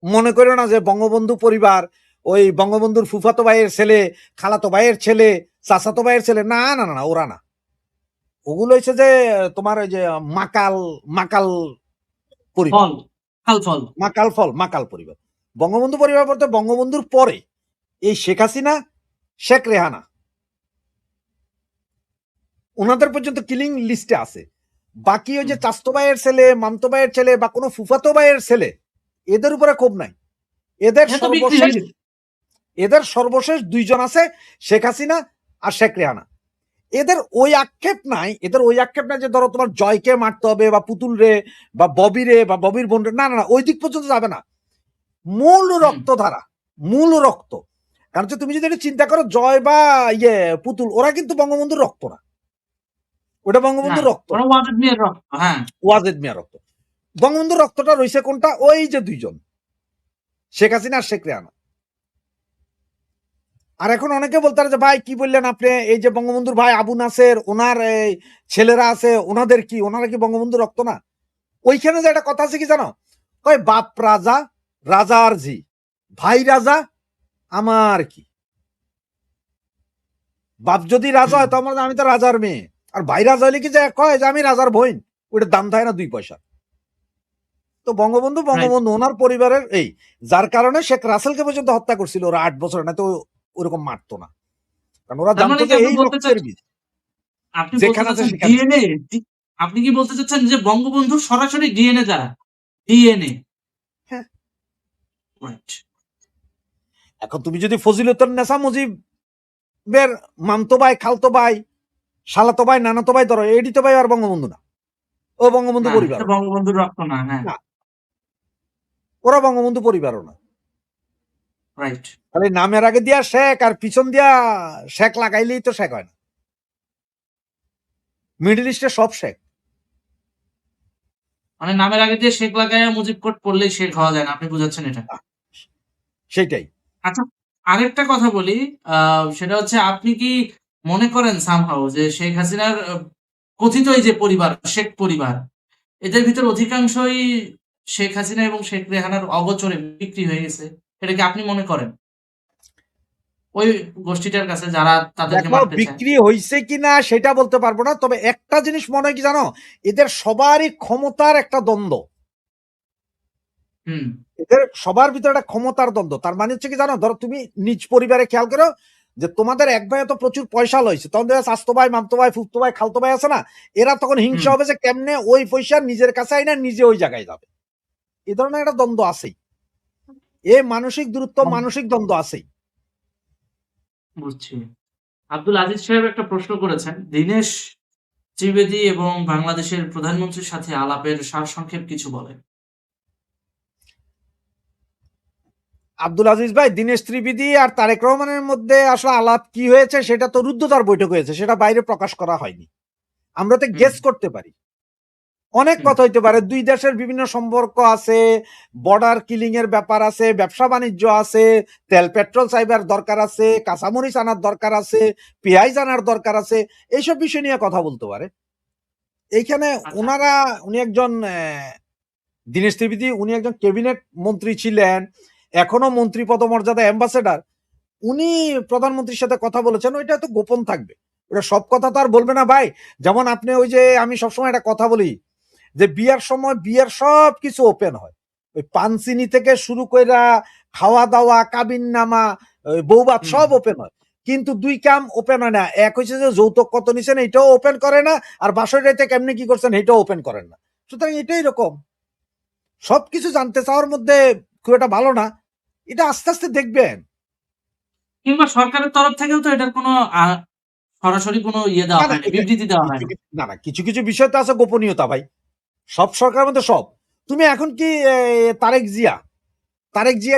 মনে করো না যে বঙ্গবন্ধু পরিবার ওই বঙ্গবন্ধুর ফুফাতো ভাইয়ের ছেলে, খালাতো ভাইয়ের ছেলে, চাচাতো ভাইয়ের ছেলে, না না না না, ওরা না। ওগুলো হচ্ছে যে তোমার ওই যে মাকাল মাকাল পরিবার, ফল, হাল ফল। মাকাল পরিবার। বঙ্গবন্ধু পরিবার বলতে বঙ্গবন্ধুর পরে এই শেখ হাসিনা, শেখ রেহানা, ওনাদের পর্যন্ত কিলিং লিস্টে আছে। বাকি ওই যে চাস্তো ভাইয়ের ছেলে, মামতো ভাইয়ের ছেলে বা কোনো ফুফাতো ভাইয়ের ছেলে, এদের উপরে ক্ষোভ নাই। এদের এ তো বিক্রি হয়ে সর্বশেষ গেছে। এদের সর্বশেষ দুইজন আছে, শেখ হাসিনা আর শেখ রেহানা। এদের ওই আক্ষেপ নাই, এদের ওই আক্ষেপ নাই যে ধরো তোমার জয়কে মারতে হবে বা পুতুল রে বা ববি রে বা ববির বোন রে, না না না, ওই দিক পর্যন্ত যাবে না। মূল হুম, রক্তধারা, মূল রক্ত। কারণ হচ্ছে তুমি যদি এটা চিন্তা করো, জয় বা পুতুল ওরা কিন্তু বঙ্গবন্ধুর রক্ত না, ওটা না, বঙ্গবন্ধুর রক্ত ওরা না, ওয়াজেদ মিয়ার রক্ত। হ্যাঁ, ওয়াজেদ মিয়া রক্ত। বঙ্গবন্ধুর রক্তটা রয়েছে কোনটা? ওই যে দুইজন, শেখ হাসিনা আর শেখ রেহানা। আর এখন অনেকে বলতে পারে যে ভাই কি বললেন আপনি, এই যে বঙ্গবন্ধুর ভাই আবু নাসের, ওনার এই ছেলেরা আছে, ওনাদের কি, ওনারা কি বঙ্গবন্ধুর রক্ত না? ওইখানে যে একটা কথা আছে কি জানো, কয় বাপ রাজা, রাজা আর জি, ভাই রাজা, আমার কি? বাপ যদি রাজা হুম, হয় তো আমি তো রাজার মেয়ে, আর ভাই রাজা হলে কি যে কয় যে আমি রাজার বোন, ওইটার দাম থাকে না 2 পয়সা। তো বঙ্গবন্ধু রাইট। বঙ্গবন্ধু ওনার পরিবারের এই, যার কারণে শেখ রাসেলকে পর্যন্ত হত্যা করছিল ওরা 8 বছর, না তো ওরকম মারতো না, কারণ ওরা তার জানতো মানে কি যে আপনি এই বলতে রক্তের চাচ্ছেন, বীজ আপনি বলতে যেখানে আছে চাচ্ছেন সেখানে। ডিএনএ? আপনি কি বলতে চাচ্ছেন যে বঙ্গবন্ধু সরাসরি ডিএনএ দ্বারা? ডিএনএ। হ্যাঁ, রাইট। এখন তুমি যদি ফজিলতুন নেসা মুজিবের মামতো ভাই, খালতো ভাই, শালাতো ভাই, নানাতো ভাই ধরো, এডি তো ভাই আর বঙ্গবন্ধু না, ও বঙ্গবন্ধু না, এটা পরিবারও না। বঙ্গবন্ধুর রক্ত না। হ্যাঁ, না, ওরা বঙ্গবন্ধু পরিবারও না। রাইট। খালি নামের আগে দিয়া শেখ আর পিছন দিয়া শেখ লাগাইলেই তো শেখ হয় না, মিডল ইস্টে সব শেখ। মানে নামের আগে দিয়ে শেখ লাগাইয়া মুজিব কোট পড়লেই শেখ হওয়া যায় না, আপনি বুঝাচ্ছেন এটা? সেটাই। আচ্ছা, আরেকটা কথা বলি। সেটা হচ্ছে, আপনি কি মনে করেন সামহাউ যে শেখ হাসিনার কথিত এই যে পরিবার, শেখ পরিবার, এদের ভিতর অধিকাংশই শেখ হাসিনা এবং শেখ রেহানার অগোচরে বিক্রি হয়ে গেছে? এটা কি আপনি মনে করেন? ওই গোষ্ঠীটার কাছে যারা তাদেরকে দেখো মারতে চায়? বিক্রি হয়েছে কিনা সেটা বলতে পারবো না, তবে একটা জিনিস মনে হয় কি জানো, এদের সবারই ক্ষমতার একটা দ্বন্দ্ব, হুম, এদের সবার ভিতরে একটা ক্ষমতার দ্বন্দ্ব। তার মানে হচ্ছে কি জানো, ধরো তুমি নিজ পরিবারে খেয়াল করো যে তোমাদের এক ভাই তো প্রচুর পয়সা লইছে, তখন দেখা স্বাস্থ্য ভাই, মামতো ভাই, ফুফতো ভাই, খালতো ভাই আছে না, এরা তখন হুম। হিংসা হবে যে কেমনে ওই পয়সা নিজের কাছে আইনা নিজে ওই জায়গায় যাবে। এই ধরনের একটা দ্বন্দ্ব আছেই, এ মানসিক দূরত্ব, মানসিক দ্বন্দ্ব আছেই। বুঝছি। আব্দুল আজিজ সাহেব একটা প্রশ্ন করেছেন, দীনেশ ত্রিবেদী এবং বাংলাদেশের প্রধানমন্ত্রীর সাথে আলাপের সারসংক্ষেপ কিছু বলেন। আব্দুল আজিজ ভাই, দীনেশ ত্রিবেদী আর তারেক রহমানের মধ্যে আসলে আলাপ কি হয়েছে সেটা তো রুদ্ধদ্বার বৈঠক হয়েছে, সেটা বাইরে প্রকাশ করা হয়নি। আমরা তো গেস করতে পারি, অনেক কথা হইতে পারে। দুই দেশের বিভিন্ন সম্পর্ক আছে, বর্ডার কিলিং এর ব্যাপার আছে, ব্যবসা বাণিজ্য আছে, তেল পেট্রোল চাইবার দরকার আছে, কাঁচামরিচ আনার দরকার আছে, পেঁয়াজ আনার দরকার আছে, এইসব বিষয় নিয়ে কথা বলতে পারে। এইখানে ওনারা, উনি একজন দীনেশ ত্রিবেদী, উনি একজন ক্যাবিনেট মন্ত্রী ছিলেন, এখনো মন্ত্রী পদমর্যাদা অ্যাম্বাসেডার। উনি প্রধানমন্ত্রীর সাথে কথা বলেছেন, ওইটা তো গোপন থাকবে, ওটা সব কথা তো আর বলবে না ভাই। যেমন আপনি ওই যে, আমি সবসময় একটা কথা বলি যে বিয়ার সময় বিয়ের সব কিছু ওপেন হয়, ওই পানসিনি থেকে শুরু কইরা খাওয়া দাওয়া, কাবিন নামা, বৌবাদ সব ওপেন হয়, কিন্তু দুই কাম ওপেন হয় না। এক হচ্ছে যে যৌতুক কত নিছেন এটাও ওপেন করে না, আর বাসর রাইতে কেমনি কি করছেন এটাও ওপেন করেন না। সুতরাং এটাই এরকম, সবকিছু জানতে চাওয়ার মধ্যে খুব একটা ভালো না, এটা আস্তে আস্তে দেখবেন। কিংবা সরকারের তরফ থেকেও তো এটার কোনো সরাসরি কোনো দেওয়া না না, হয়নি, বিবৃতি দেওয়া হয়নি। না না, কিছু কিছু বিষয় তো আছে গোপনীয়তা ভাই, সব সরকারের মধ্যে সব। তুমি এখন কি তারেক জিয়া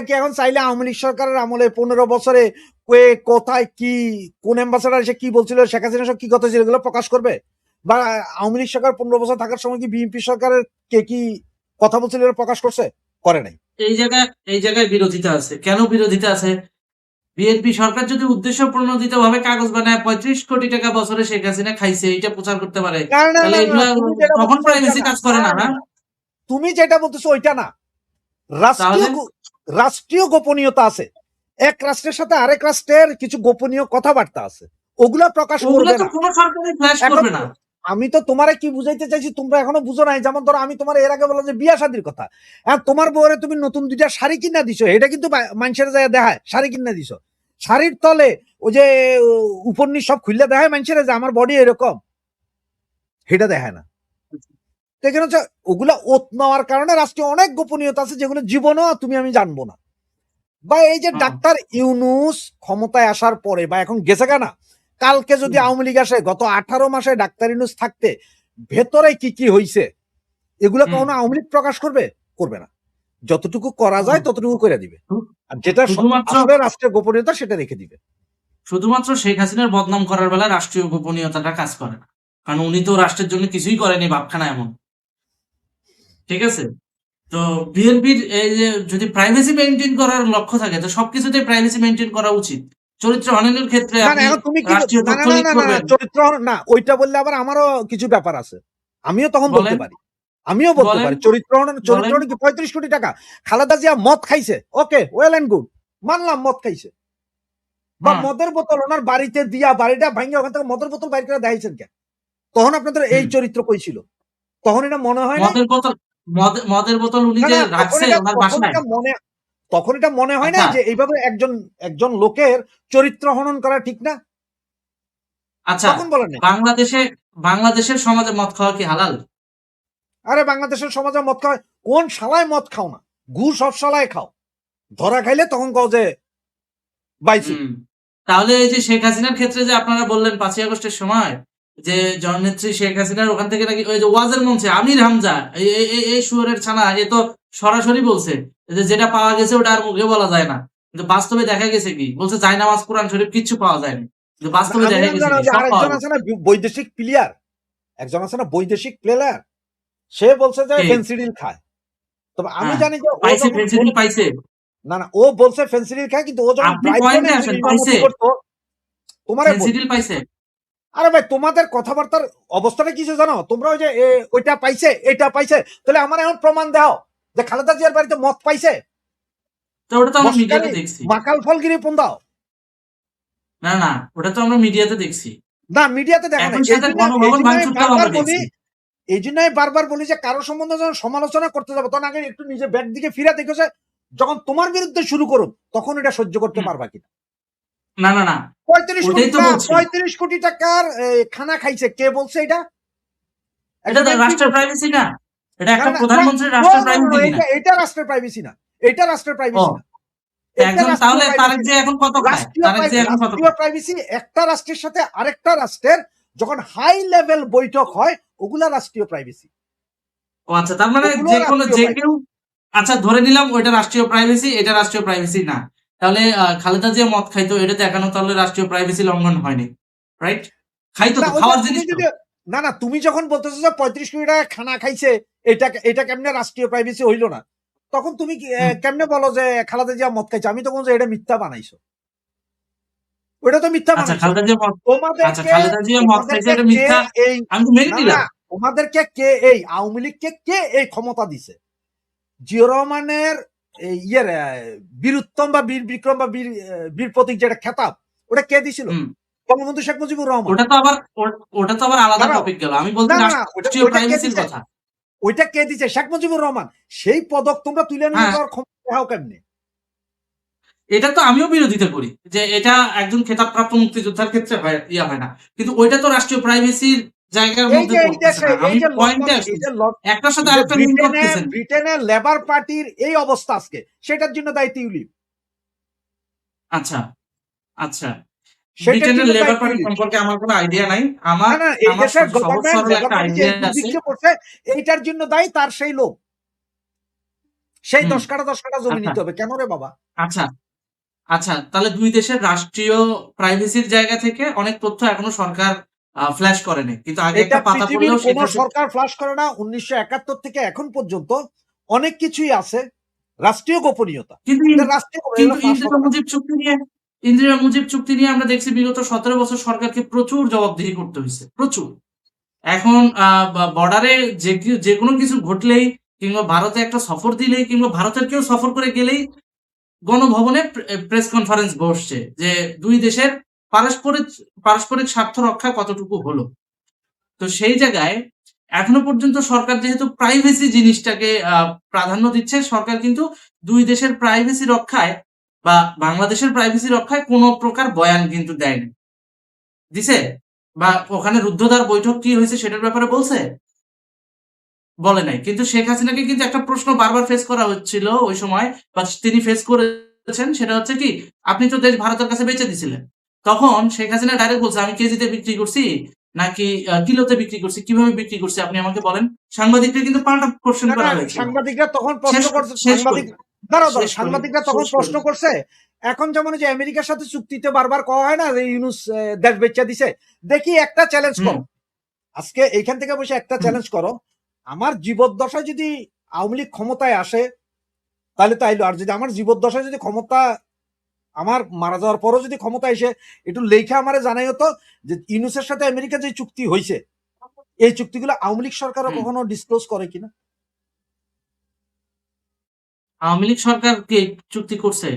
কি এখন চাইলে আওয়ামী লীগ সরকারের আমলে 15 বছরে কোথায় কি, কোন অ্যাম্বাসেডার এসে কি বলছিল, শেখ হাসিনা সব কি কথা ছিল, এগুলো প্রকাশ করবে? বা আওয়ামী লীগ সরকার 15 বছর থাকার সময় কি বিএনপি সরকারের কে কি কথা বলছিল এগুলো প্রকাশ করছে? করে নাই। এই জায়গায় বিরোধিতা আছে। কেন বিরোধিতা আছে? বিএনপি সরকার যদি উদ্দেশ্য প্রণোদিত ভাবে কাগজ বানায় 35 কোটি টাকা বছরে শেখ হাসিনা খাইছে এটা প্রচার করতে পারে, না না তাহলে না না, এগুলা তুমি যেটা তখন বলতেছো ওইটা প্রাইভেসি না, কাজ করে না, না? তুমি যেটা বলতেছো ওইটা না। রাষ্ট্রীয় তাহলে রাষ্ট্রীয় গোপনীয়তা আছে, এক রাষ্ট্রের সাথে আরেক রাষ্ট্রের কিছু গোপনীয় কথাবার্তা আছে, ওগুলা প্রকাশ ওগুলা করবে তো না। কোনো সরকারই ফ্ল্যাশ এখন করবে না। আমি তো তোমারে কি বুঝাইতে চাইছি তোমরা এখনো বুঝো নাই। যেমন ধরো আমি তোমার এর আগে বললাম যে বিয়া শাদির কথা, আর তোমার বউরে তুমি নতুন 2টা শাড়ি কিনা দিছো, এটা কিন্তু মানুষের যায় দেখায় শাড়ি কিনা দিছো, শাড়ির তলে ওই যে উপন্যাস সব খুললে দেখায় মানুষের যে আমার বডি এরকম, সেটা দেখায় না। এখানে হচ্ছে ওগুলা ওত নেওয়ার কারণে রাষ্ট্রীয় অনেক গোপনীয়তা আছে যেগুলো জীবনও তুমি আমি জানবো না। বা এই যে ডাক্তার ইউনুস ক্ষমতায় আসার পরে বা এখন গেছে না, কালকে যদি আওয়ামী লীগ আসে, গত 18 মাসে ডাক্তার ইউনুস থাকতে ভেতরে কি কি হয়েছে এগুলো কখনো আওয়ামী লীগ প্রকাশ করবে? করবে না। যতটুকু করা যায় ততটুকু করে দিবে, আর যেটা শুধুমাত্র আসলে রাষ্ট্রের গোপনীয়তা সেটা রেখে দিবে। শুধুমাত্র শেখ হাসিনার বদনাম করার বেলা রাষ্ট্রীয় গোপনীয়তাটা কাজ করে না, কারণ উনি তো রাষ্ট্রের জন্য কিছুই করেনি ভাবখানা এমন। ঠিক আছে, তো বিএনপির এই যে যদি প্রাইভেসি মেনটেন করার লক্ষ্য থাকে তো সবকিছুতেই প্রাইভেসি মেনটেন করা উচিত। চরিত্র হননের ক্ষেত্রে না না, আপনি এখন তুমি কি রাষ্ট্রীয় না না তথ্য না লিক না না করবেন। চরিত্র না, ওইটা বললে আবার আমারও কিছু ব্যাপার আছে, আমিও তখন বলতে বলেন পারি, আমিও বলতে বলেন পারি চরিত্র বলেন কি 35 কোটি টাকা খালেদা জিয়া মদ খাইছে, ওকে ওয়েল এন্ড গুড, মানলাম মদ খাইছে, বা হ্যাঁ মদের বোতল ওনার বাড়িতে দিয়া বাড়িটা ভাঙে ওখান থেকে মদের বোতল বাইর করে দেখাইছেন কেন? তখন আপনাদের এই চরিত্র কই ছিল? তখন এটা মনে হয় না? মদের বোতল মদের বোতল উনি না যে না, রাখছে ওনার বাসায়। তখন এটা মনে হয় না আচ্ছা যে এইভাবে একজন একজন লোকের চরিত্র হনন করা ঠিক না? আচ্ছা, তখন বলেন না। বাংলাদেশের সমাজে মদ খাওয়া কি হালাল? আরে বাংলাদেশের সমাজে মদ খাওয়া, কোন শালায় মদ খাও না? ঘু সব শালায় খাও, ধরা খাইলে তখন কও যে বাইসু। হুম, তাহলে এই যে শেখ হাসিনার ক্ষেত্রে যে আপনারা বললেন 5ই আগস্টের সময় যে জননেত্রী শেখ হাসিনার ওখান থেকে নাকি ওই যে ওয়াজের মঞ্চে আমির হামজা এই শুয়োরের ছানা এ তো সরাসরি বলছে যে যেটা পাওয়া গেছে ওটা আর মুখে বলা যায় না, কিন্তু বাস্তবে দেখা গেছে কি বলছে, জায়নামাজ কোরআন শরীফ কিচ্ছু পাওয়া যায়নি, কিন্তু বাস্তবে আমি দেখা নাম গেছে জানো কি যে সব পাওয়া আরেকজন গেছে। আছে না বৈদেশিক প্লেয়ার, একজন আছে না বৈদেশিক প্লেয়ার, সে বলছে যে কে? ফেন্সিডিল খায়। তবে আমি হ্যাঁ, জানি যে ও পাইছে যখন ফেন্সিডিল পাইছে। না না, ও বলছে ফেন্সিডিল খায়, কিন্তু ও যখন আপনি ব্রাইটনে পয়েন্টে আসেন, ইমামতি পাইছে করতো, তোমারে বলি, ফেন্সিডিল পাইছে। আরে ভাই তোমাদের কথাবার্তার অবস্থাটা কিছু জানো? তোমরা ওই যে ওইটা পাইছে এটা পাইছে, তাহলে আমার এখন প্রমাণ দাও যে খালেদা জিয়ার বাড়িতে মদ পাইছে, তো ওটা তো আমরা মস্কারি মিডিয়াতে দেখছি। মাকাল ফলগিরি পোন দাও। না না, ওটা তো আমরা মিডিয়াতে দেখছি। না, মিডিয়াতে দেখো না। একই এই সাথে জন্য এই গণভবন জন্য আমি ভাঙচুরটাও বারবার আমরা বলি, দেখছি। এই জন্য আমি বারবার বলি যে কারো সম্বন্ধে যখন সমালোচনা করতে যাবো তখন আগে একটু নিজে ব্যাগ দিকে ফিরে দেখেছে, যখন তোমার বিরুদ্ধে শুরু করুন তখন এটা সহ্য করতে হুম, পারবা কিনা। না না না, 35 কোটি ওটাই তো না, বলছি। 35 কোটি টাকার খানা খাইছে, কে বলছে এটা? এটা একজন তো এমপি রাষ্ট্রের বলছে। প্রাইভেসি না, এটা না একটা না না, প্রধানমন্ত্রীর no, রাষ্ট্রের no, no, no, প্রাইভেসি কিনা? এটা রাষ্ট্রের প্রাইভেসি না, এটা রাষ্ট্রের ও প্রাইভেসি না, এটা একজন রাষ্ট্রীয় তাহলে তারেক প্রাইভেসি। যে এখন কত খায়? তারেক যে এখন কত রাষ্ট্রীয় খায়? প্রাইভেসি একটা রাষ্ট্রের সাথে আরেকটা রাষ্ট্রের যখন হাই লেভেল বৈঠক হয় ওগুলা রাষ্ট্রীয় প্রাইভেসি, ও আচ্ছা, তার মানে ওগুলো যে কোনো রাষ্ট্রীয় যে প্রাইভেসি। কেউ, আচ্ছা ধরে নিলাম ওইটা রাষ্ট্রীয় প্রাইভেসি, এটা রাষ্ট্রীয় প্রাইভেসি না। তাহলে খালেদা জিয়া মদ খাইতো, এটা দেখানো তাহলে রাষ্ট্রীয় প্রাইভেসি লঙ্ঘন হয়নি, রাইট? খাইতো না তো, ওই যে খাওয়ার তুমি জিনিস তো। যদি, না না তুমি যখন বলতেছো যে 35 কোটি টাকা খানা খাইছে, এটা এটা কেমনে রাষ্ট্রীয় প্রাইভেসি হইলো না, তখন তুমি হুম, কেমনে বলো যে খালেদা জিয়া মদ খাইছে? আমি তখন যে এটা মিথ্যা বানাইছো, ওটা তো মিথ্যা আচ্ছা বানাইছো। খালেদা জিয়া মদ, আচ্ছা তোমাদেরকে খালেদা জিয়া মদ খাইছে তোমাদেরকে এটা কে মিথ্যা, এই, আমি তো মেনে না না নিলাম। তোমাদেরকে কে এই আওয়ামী লীগকে কে এই ক্ষমতা দিছে? জিয়র রহমানের ইয়ের বীরুত্তম বা বীর বিক্রম বা বীর প্রতীক যেটা খেতাব, ওটা কে দিছিল? হুম, বঙ্গবন্ধু শেখ মুজিবুর রহমান। ওটা তো আবার ওটা তো আবার আলাদা দাঁড়াও, টপিক গেল, আমি বলছি না না না রাষ্ট্রীয় ওইটা কে প্রাইভেসির দিছে? কথা। ওইটা কে দিছে? শেখ মুজিবুর রহমান। সেই পদক তোমরা তুলে নিয়ে হ্যাঁ, যাওয়ার ক্ষমতা দেখাও কেমনে? এটা তো আমিও বিরোধিতা করি যে এটা একজন খেতাবপ্রাপ্ত মুক্তিযোদ্ধার ক্ষেত্রে হয়, ইয়া হয় না, কিন্তু ওইটা তো রাষ্ট্রীয় প্রাইভেসির জায়গার এই মধ্যে যে এই পড়তেছে দেশে না। এই আমি যে পয়েন্টে লন্ডন, এই আসছি, যে একটার সাথে এই যে আরেকটা লিঙ্ক করতেছেন। ব্রিটেনে লেবার পার্টির এই অবস্থা আজকে, সেটার জন্য দায়ী টিউলিপ। আচ্ছা, আচ্ছা, সেটার ব্রিটেনের জন্য দায়ী লেবার পার্টি টিউলিপ। সম্পর্কে আমার কোনো আইডিয়া নাই। আমার না না এই আমার দেশের সহজ গভর্নমেন্ট সরল লেবার একটা পার্টি যে আইডিয়া এই আছে। দুর্ভিক্ষে পড়ছে, এইটার জন্য দায়ী তার সেই লোক। সেই হুম, 10 কাঠা জমি আচ্ছা, নিতে হবে কেন রে বাবা? আচ্ছা, আচ্ছা, তাহলে দুই দেশের রাষ্ট্রীয় প্রাইভেসির জায়গা থেকে অনেক তথ্য এখনো সরকার ফ্ল্যাশ করেনি, কিন্তু আগে এটা একটা পাতা পৃথিবীর পড়লেও কোন সেটা সরকার ফ্লাশ করে না। 1971 থেকে এখন পর্যন্ত অনেক কিছুই আছে রাষ্ট্রীয় গোপনীয়তা, কিন্তু এটা রাষ্ট্রীয় কিন্তু গোপনীয়তা ফ্লাশ হবে না। ইন্দিরা মুজিব চুক্তি নিয়ে আমরা দেখছি বিগত 17 বছর সরকারকে প্রচুর জবাবদিহি করতে হয়েছে, প্রচুর। এখন বর্ডারে যে কোনো কিছু ঘটলেই, কিংবা ভারতে একটা সফর দিলেই, কিংবা ভারতের কেউ সফর করে গেলেই গণভবনে প্রেস কনফারেন্স বসছে যে দুই দেশের পারস্পরিক পারস্পরিক স্বার্থ রক্ষা কতটুকু হলো। তো সেই জায়গায় এখনো পর্যন্ত সরকার যেহেতু প্রাইভেসি জিনিসটাকে প্রাধান্য দিচ্ছে, সরকার কিন্তু দুই দেশের প্রাইভেসি রক্ষায় বা বাংলাদেশের প্রাইভেসি রক্ষায় কোনো প্রকার বয়ান কিন্তু দেয়নি, দিছে? বা ওখানে রুদ্ধদ্বার বৈঠক কি হয়েছে সেটার ব্যাপারে বলছে? বলে নাই। কিন্তু শেখ হাসিনাকে কিন্তু একটা প্রশ্ন বারবার ফেস করা হচ্ছিল ওই সময়, বা তিনি ফেস করেছেন, সেটা হচ্ছে কি, আপনি তো দেশ ভারতের কাছে বেচে দিছিলেন। তখন শেখ হাসিনা ডাইরেক্ট বলছে, আমি কেজিতে বিক্রি করছি নাকি কিলোতে বিক্রি করছি, কিভাবে বিক্রি করছি আপনি আমাকে বলেন। সাংবাদিকদের কিন্তু পাল্টা কোশ্চেন না না করা হয়েছিল। সাংবাদিকরা তখন প্রশ্ন শেষ করছে, শেষ করি, সাংবাদিক, দাঁড়াও দাঁড়াও, শেষ করি, সাংবাদিকরা তখন শেষ করি। প্রশ্ন করছে। এখন যেমন ওই যে আমেরিকার সাথে চুক্তিতে বারবার কওয়া হয় না যে ইউনুস দেশ বেচা দিছে, দেখি একটা চ্যালেঞ্জ হুম, করো আজকে এইখান থেকে বসে, একটা হুম, চ্যালেঞ্জ করো। আমার জীবদ্দশায় যদি আওয়ামী লীগ ক্ষমতায় আসে তাহলে তাইলো, আর যদি আমার জীবদ্দশায় যদি ক্ষমতা, আমার মারা যাওয়ার পরও যদি ক্ষমতা এসে একটু লেখা আমারে জানাই হতো যে ইউনুসের সাথে আমেরিকা যে চুক্তি হয়েছে, এই চুক্তিগুলো আওয়ামী লীগ সরকারও হুম। কখনো ডিসক্লোজ করে কিনা? আওয়ামী লীগ সরকার কি চুক্তি করছে?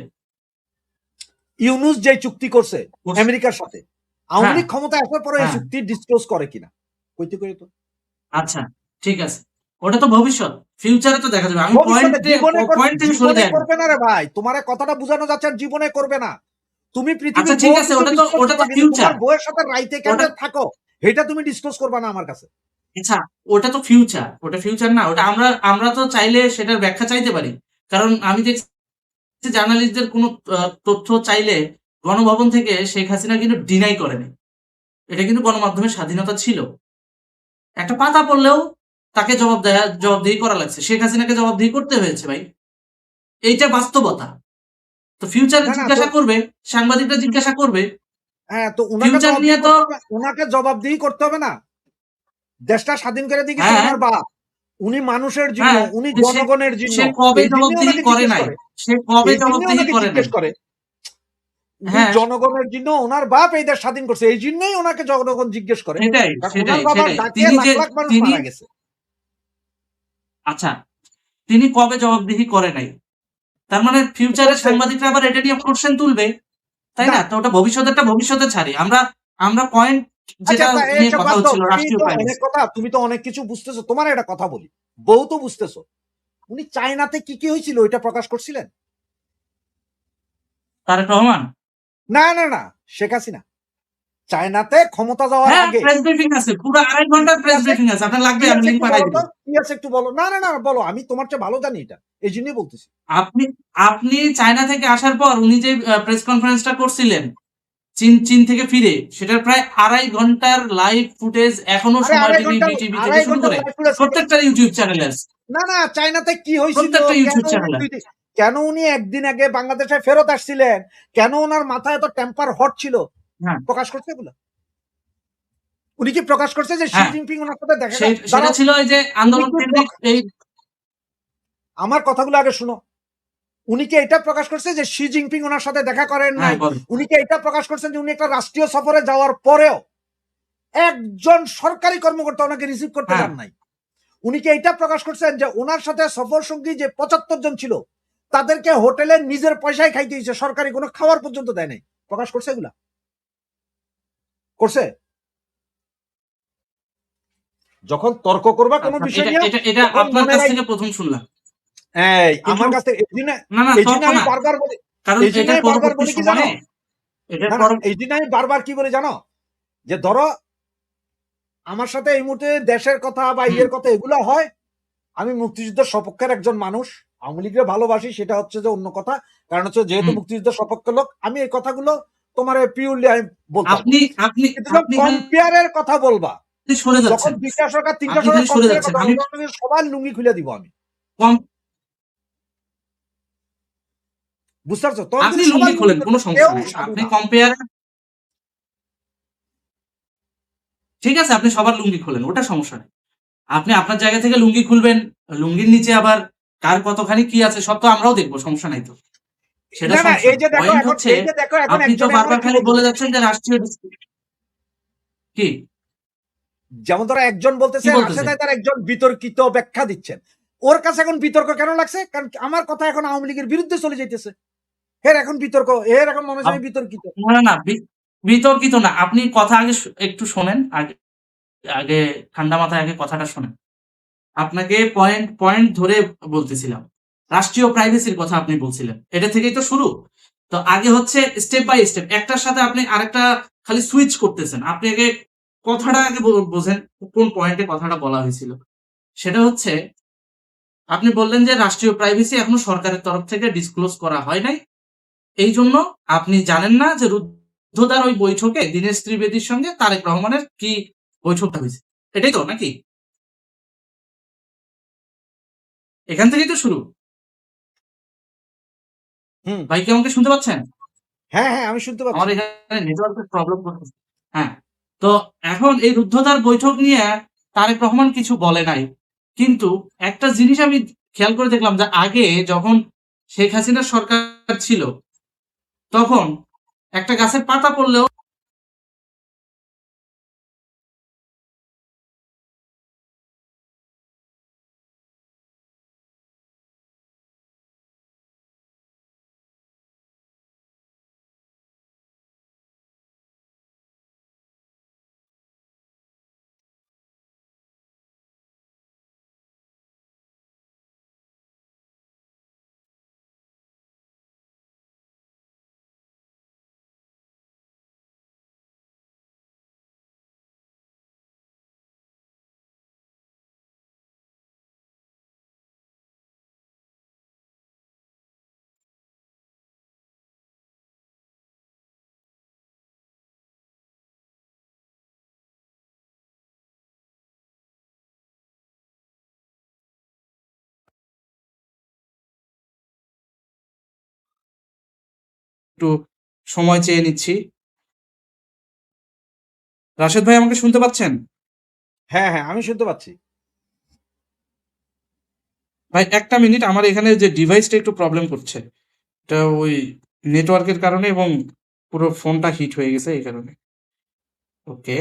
ইউনুস যে চুক্তি করছে করছে। আমেরিকার সাথে, আওয়ামী হ্যাঁ, লীগ ক্ষমতা আসার পরে এই হ্যাঁ। চুক্তি ডিসক্লোজ করে কিনা? কইতে কই তো আচ্ছা, ঠিক আছে। ওটা তো ভবিষ্যৎ। ফিউচারে তো দেখা যাবে। আমি ভবিষ্যতে জীবনে করবে, পয়েন্ট থেকে সরে জীবনে যাইনি। করবে না রে ভাই, তোমার কথাটা বোঝানো যাচ্ছে আর জীবনে করবে না। তুমি আচ্ছা পৃথিবীর ঠিক বহু আছে, কিছু ডিসক্লোজ ওটা তো করবা কিন্তু ফিউচার। তোমার বউয়ের সাথে রাইতে ওটা কেমনে থাকো এটা তুমি ডিসক্লোজ করবা না আমার কাছে। আচ্ছা, ওটা তো ফিউচার। ওটা ফিউচার না। ওটা আমরা আমরা তো চাইলে সেটার ব্যাখ্যা চাইতে পারি। কারণ আমি দেখছি জার্নালিস্টদের কোনো তথ্য চাইলে গণভবন থেকে শেখ হাসিনা কিন্তু ডিনাই করেনি। এটা কিন্তু গণমাধ্যমের স্বাধীনতা ছিল। একটা পাতা পড়লেও তাকে জবাবদিহি করা লাগছে। শেখ হাসিনাকে জবাবদিহি করতে হয়েছে ভাই। এইটা বাস্তবতা। তো ফিউচারে না না তো, জিজ্ঞাসা করবে, সাংবাদিকরা জিজ্ঞাসা করবে। হ্যাঁ তো উনাকে ফিউচার জবাবদিহি নিয়ে তো, করতে হবে, উনাকে জবাবদিহি করতে হবে না? দেশটা স্বাধীন করে দিয়ে গেছে হ্যাঁ, ওনার বাপ, উনি মানুষের জন্য, হ্যাঁ, উনি সে জনগণের জন্য, সে কবে এই জন্যই জবাবদিহি ওনাকে করে জিজ্ঞেস নাই? করে, সে কবে এই জন্যই জবাবদিহি ওনাকে করে নাই? জিজ্ঞেস করে। উনি হ্যাঁ, জনগণের জন্য, ওনার বাপ এই দেশ স্বাধীন করছে, এই জন্যই ওনাকে জনগণ জিজ্ঞেস করে, সেটাই, কারণ ওনার সেটাই, বাবার সেটাই। ডাকে লাখ লাখ মানুষ তিনি মারা গেছে। আচ্ছা, তিনি কবে জবাবদিহি করে নাই? তার মানে ফিউচারে করছে সাংবাদিকরা আবার এটা নিয়ে কোশ্চেন তুলবে, তাই না। না? তো ওটা ভবিষ্যতেরটা ভবিষ্যতে ছাড়ি। আমরা পয়েন্ট আচ্ছা যেটা নিয়ে এইসব কথা বাদ দাও, হচ্ছিল, তুমি রাষ্ট্রীয় তো অনেক প্রাইভেসি। কথা, তুমি তো অনেক কিছু বুঝতেছো, তোমার একটা কথা বলি, বউ তো বুঝতেছো, উনি চায়নাতে কি কি হয়েছিল ওইটা প্রকাশ করছিলেন? তারেক রহমান? না না না, শেখ হাসিনা। চায়নাতে ক্ষমতা যাওয়ার হ্যাঁ, আগে প্রেস ব্রিফিং আছে, পুরো 2.5 ঘন্টার প্রেস ব্রিফিং আছে, আপনার লাগবে কি আমি আছে লিঙ্ক একটু পাঠাই বলো দিব। তো, কি আছে একটু বলো। না না না বলো, আমি তোমার চেয়ে ভালো জানি এটা, এই জন্যই বলতেছি। আপনি আপনি চায়না থেকে আসার পর উনি যে প্রেস কনফারেন্সটা করছিলেন চীন চীন থেকে ফিরে, সেটার প্রায় 2.5 ঘন্টার লাইভ ফুটেজ এখনো আরে সময় আড়াই টিভি, ঘন্টা, বিটিভি থেকে আড়াই শুরু ঘন্টা করে লাইভ ফুটেজ। প্রত্যেকটা ইউটিউব চ্যানেলে আছে, না না, চায়নাতে কি হয়েছিল, প্রত্যেকটা কেন ইউটিউব উনি চ্যানেলে। কেন উনি একদিন আগে বাংলাদেশে ফেরত আসছিলেন, কেন ওনার মাথায় এত টেম্পার হট ছিল, হ্যাঁ, প্রকাশ করছে এগুলো? উনি কি প্রকাশ করছে যে শি হ্যাঁ, জিনপিং ওনার সাথে দেখা সেটা দাঁড়াও? ছিল এই যে উনি আন্দোলন কি কেন্দ্রিক এই। আমার কথাগুলো আগে শুনো। উনি কি এটা প্রকাশ করছে যে শি জিনপিং ওনার সাথে দেখা করেন হ্যাঁ নাই? বলেন। উনি কি এটা প্রকাশ করছেন যে উনি একটা রাষ্ট্রীয় সফরে যাওয়ার পরেও একজন সরকারি কর্মকর্তা ওনাকে রিসিভ করতে হ্যাঁ, যান নাই? উনি কি এটা প্রকাশ করছেন যে ওনার সাথে সফর সঙ্গী যে 75 জন ছিল তাদেরকে হোটেলে নিজের পয়সায় খাইতে হয়েছে, সরকারি কোনো খাবার পর্যন্ত দেয় নাই? প্রকাশ করছে এগুলা? করছে? যখন তর্ক করবা কোনো আচ্ছা, বিষয় এটা নিয়ে, এটা এটা তখন আপনার মনে কাছ রাখ। থেকে প্রথম শুনলাম, এই কিন্তু আমার কাছে না না এই জন্য তর্ক আমি না, বারবার বলি, কারণ এই জন্য এটার আমি বারবার পরবর্তী বলি কি জানো? সময়ে এটার না না, পর এই জন্য আমি বারবার কি বলি জানো? যে ধরো আমার সাথে এই মুহূর্তে দেশের কথা বা হুম, ইয়ের কথা এগুলো হয়, আমি মুক্তিযুদ্ধের সপক্ষের একজন মানুষ, আওয়ামী লীগের ভালোবাসি, সেটা হচ্ছে যে অন্য কথা। কারণ হচ্ছে যেহেতু হুম। মুক্তিযুদ্ধের সপক্ষের লোক, আমি এই কথাগুলো তোমার পিওরলি আমি বলতে পারবো। আপনি আপনি কিন্তু যখন আপনি কম্পেয়ারের কথা বলবা, খালি সরে যখন যাচ্ছেন, 2টা সরকার 3টা আপনি সরকার খালি সরে কম্পেয়ারের যাচ্ছেন। কথা আমি বলবো, সবার লুঙ্গি খুলে দিব আমি। কম, বুঝতে পারছো? তখন আপনি কিন্তু সবার লুঙ্গি লুঙ্গি খোলেন, খুলবে, কোনো সমস্যা কেউ নাই। সাধু আপনি না। কম্পেয়ার, ঠিক আছে, আপনি সবার লুঙ্গি খোলেন, ওটা সমস্যা নেই। আপনি আপনার জায়গা থেকে লুঙ্গি খুলবেন, লুঙ্গির নিচে আবার কার কতখানি কি আছে সব তো আমরাও দেখবো, সমস্যা নাই তো, সেটা না না, সমস্যা এই না। যে দেখো পয়েন্ট এখন, হচ্ছে এই যে দেখো এখন আপনি তো একজনে আমার বারবার কি খালি বলে বলতেছে, যাচ্ছেন যে রাষ্ট্রীয় কি যেমন ধরো একজন কি বলতেছে, বলতেছেন। রাশেদ তার একজন বিতর্কিত ব্যাখ্যা দিচ্ছেন। ওর কাছে এখন বিতর্ক কেন লাগছে? কারণ আমার কথা এখন আওয়ামী লীগের বিরুদ্ধে চলে যাইতেছে। এর এখন বিতর্ক, এর এখন মনে হয় আপ- বিতর্কিত। না না না, বিতর্কিত না, আপনি কথা আগে একটু শোনেন, আগে আগে ঠান্ডা মাথায় আগে কথাটা শোনেন। আপনাকে পয়েন্ট পয়েন্ট ধরে বলতেছিলাম, রাষ্ট্রীয় প্রাইভেসির কথা আপনি বলছিলেন, এটা থেকেই তো শুরু। তো আগে হচ্ছে স্টেপ বাই স্টেপ, একটার সাথে আপনি আরেকটা খালি সুইচ করতেছেন। আপনি আগে কথাটা আগে বোঝেন, কোন পয়েন্টে কথাটা বলা হয়েছিল। সেটা হচ্ছে, আপনি বললেন যে রাষ্ট্রীয় প্রাইভেসি এখনো সরকারের তরফ থেকে ডিসক্লোজ করা হয় নাই, এই জন্য আপনি জানেন না যে রুদ্ধদ্বার ওই বৈঠকে দীনেশ ত্রিবেদীর সঙ্গে তারেক রহমানের কি বৈঠকটা হয়েছে, এটাই তো নাকি? এখান থেকেই তো শুরু। হুম। ভাই কি আমাকে শুনতে পাচ্ছেন? হ্যাঁ হ্যাঁ, আমি শুনতে আমার পাচ্ছি। এখানে নেটওয়ার্কের প্রবলেম করতেছে। হ্যাঁ, তো এখন এই রুদ্ধদ্বার বৈঠক নিয়ে তারেক রহমান কিছু বলে নাই, কিন্তু একটা জিনিস আমি খেয়াল করে দেখলাম যে আগে যখন শেখ হাসিনার সরকার ছিল, তখন একটা গাছের পাতা পড়লেও একটু সময় চেয়ে নিচ্ছি। রাশেদ ভাই আমাকে শুনতে পাচ্ছেন? হ্যাঁ হ্যাঁ, আমি শুনতে পাচ্ছি। ভাই একটা মিনিট, আমার এখানে যে ডিভাইসটা একটু প্রবলেম করছে, এটা ওই নেটওয়ার্কের কারণে, এবং পুরো ফোনটা হিট হয়ে গেছে এই কারণে। ওকে।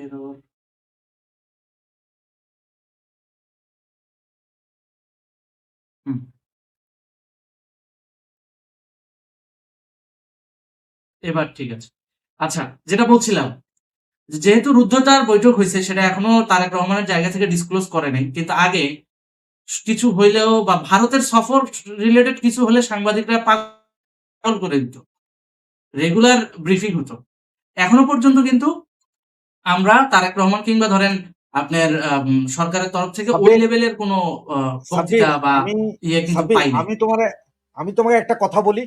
এরর। হুম। এবার ঠিক আছে। আচ্ছা, যেটা বলছিলাম, যেহেতু রুদ্ধতার বৈঠক হয়েছে সেটা এখনো তারেক রহমানের জায়গা থেকে ডিসক্লোজ করে নাই, কিন্তু আগে কিছু হইলেও বা ভারতের সফর রিলেটেড কিছু হলে সাংবাদিকরা পাগল করে দিত, রেগুলার ব্রিফিং হতো। এখনো পর্যন্ত কিন্তু আমরা তারেক রহমান কিংবা ধরেন আপনার সরকারের তরফ থেকে ওই সাব্বির লেভেলের কোনো সাব্বির বক্তৃতা বা আমি ইয়ে কিন্তু সাব্বির পাইনি। আমি তোমাকে একটা কথা বলি।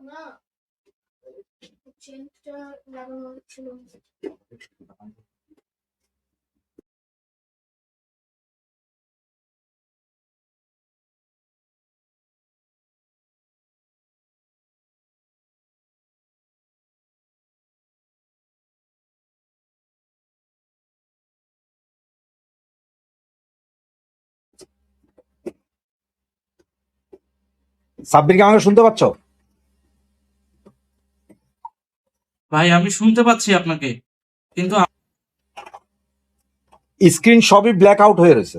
না, চেনটা লাগানো ছিল। সাব্বির কি আমাকে শুনতে পাচ্ছ? ভাই আমি শুনতে পাচ্ছি আপনাকে, কিন্তু স্ক্রিন সবই ব্ল্যাক আউট হয়ে রয়েছে।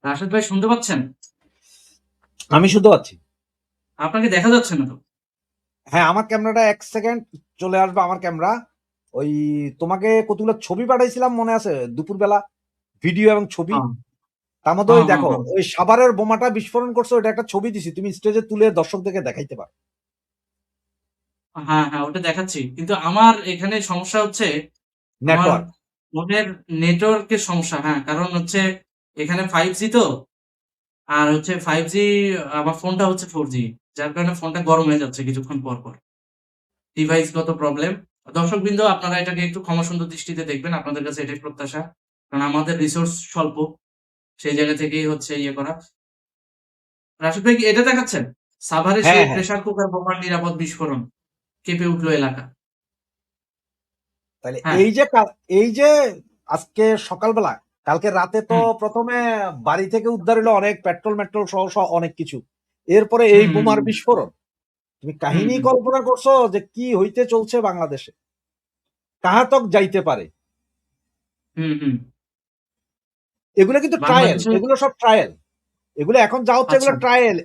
রাশেদ ভাই শুনতে পাচ্ছেন? আমি শুনতে পাচ্ছি। আপনাকে দেখা যাচ্ছে না তো। হ্যাঁ, আমার ক্যামেরাটা এক সেকেন্ড চলে আসবে। আমার ক্যামেরা ওই তোমাকে কতগুলো ছবি পাঠাইছিলাম মনে আছে দুপুরবেলা, ভিডিও এবং ছবি। হ্যাঁ, তার মধ্যে হ্যাঁ, ওই হ্যাঁ, দেখো হ্যাঁ, ওই সাভারের বোমাটা বিস্ফোরণ করছে, ওইটা একটা ছবি দিছি, তুমি স্টেজে তুলে দর্শকদেরকে দেখাইতে পারো। হ্যাঁ, হ্যাঁ, ওটা দেখাচ্ছি, কিন্তু আমার এখানে সমস্যা হচ্ছে আমার নেটওয়ার্ক। ফোনের নেটওয়ার্কের সমস্যা। হ্যাঁ, কারণ হচ্ছে এখানে 5G তো, আর হচ্ছে 5G, আমার ফোনটা হচ্ছে 4G, যার কারণে ফোনটা গরম হয়ে যাচ্ছে কিছুক্ষণ পর পর। ডিভাইসগত প্রবলেম। দর্শকবৃন্দ, আপনারা এটাকে একটু ক্ষমাসুন্দর দৃষ্টিতে দেখবেন, আপনাদের কাছে এটাই প্রত্যাশা, কারণ আমাদের রিসোর্স স্বল্প, সেই জায়গা থেকেই হচ্ছে ইয়ে করা। রাশিদ ভাই কি এটা দেখাচ্ছেন? সাভারে হ্যাঁ, সেই হ্যাঁ। প্রেসার কুকার বোমার নিরাপদ বিস্ফোরণ, কেঁপে উঠলো এলাকা। তাহলে হ্যাঁ। এই যে আজকে সকালবেলা, কালকে রাতে তো হুম, প্রথমে বাড়ি থেকে উদ্ধার হলো অনেক পেট্রোল মেট্রোল সহ সহ অনেক কিছু। এরপরে এই হুম, হুম, বোমার বিস্ফোরণ। তুমি হুম, কাহিনী হুম, কল্পনা করছো যে কি হইতে চলছে বাংলাদেশে, কাহা তক যাইতে পারে। হুম, হুম। এগুলো কিন্তু ট্রায়াল, বাংলাদেশে এগুলো সব ট্রায়াল। এগুলো এখন যা হচ্ছে আচ্ছা, এগুলো ট্রায়াল।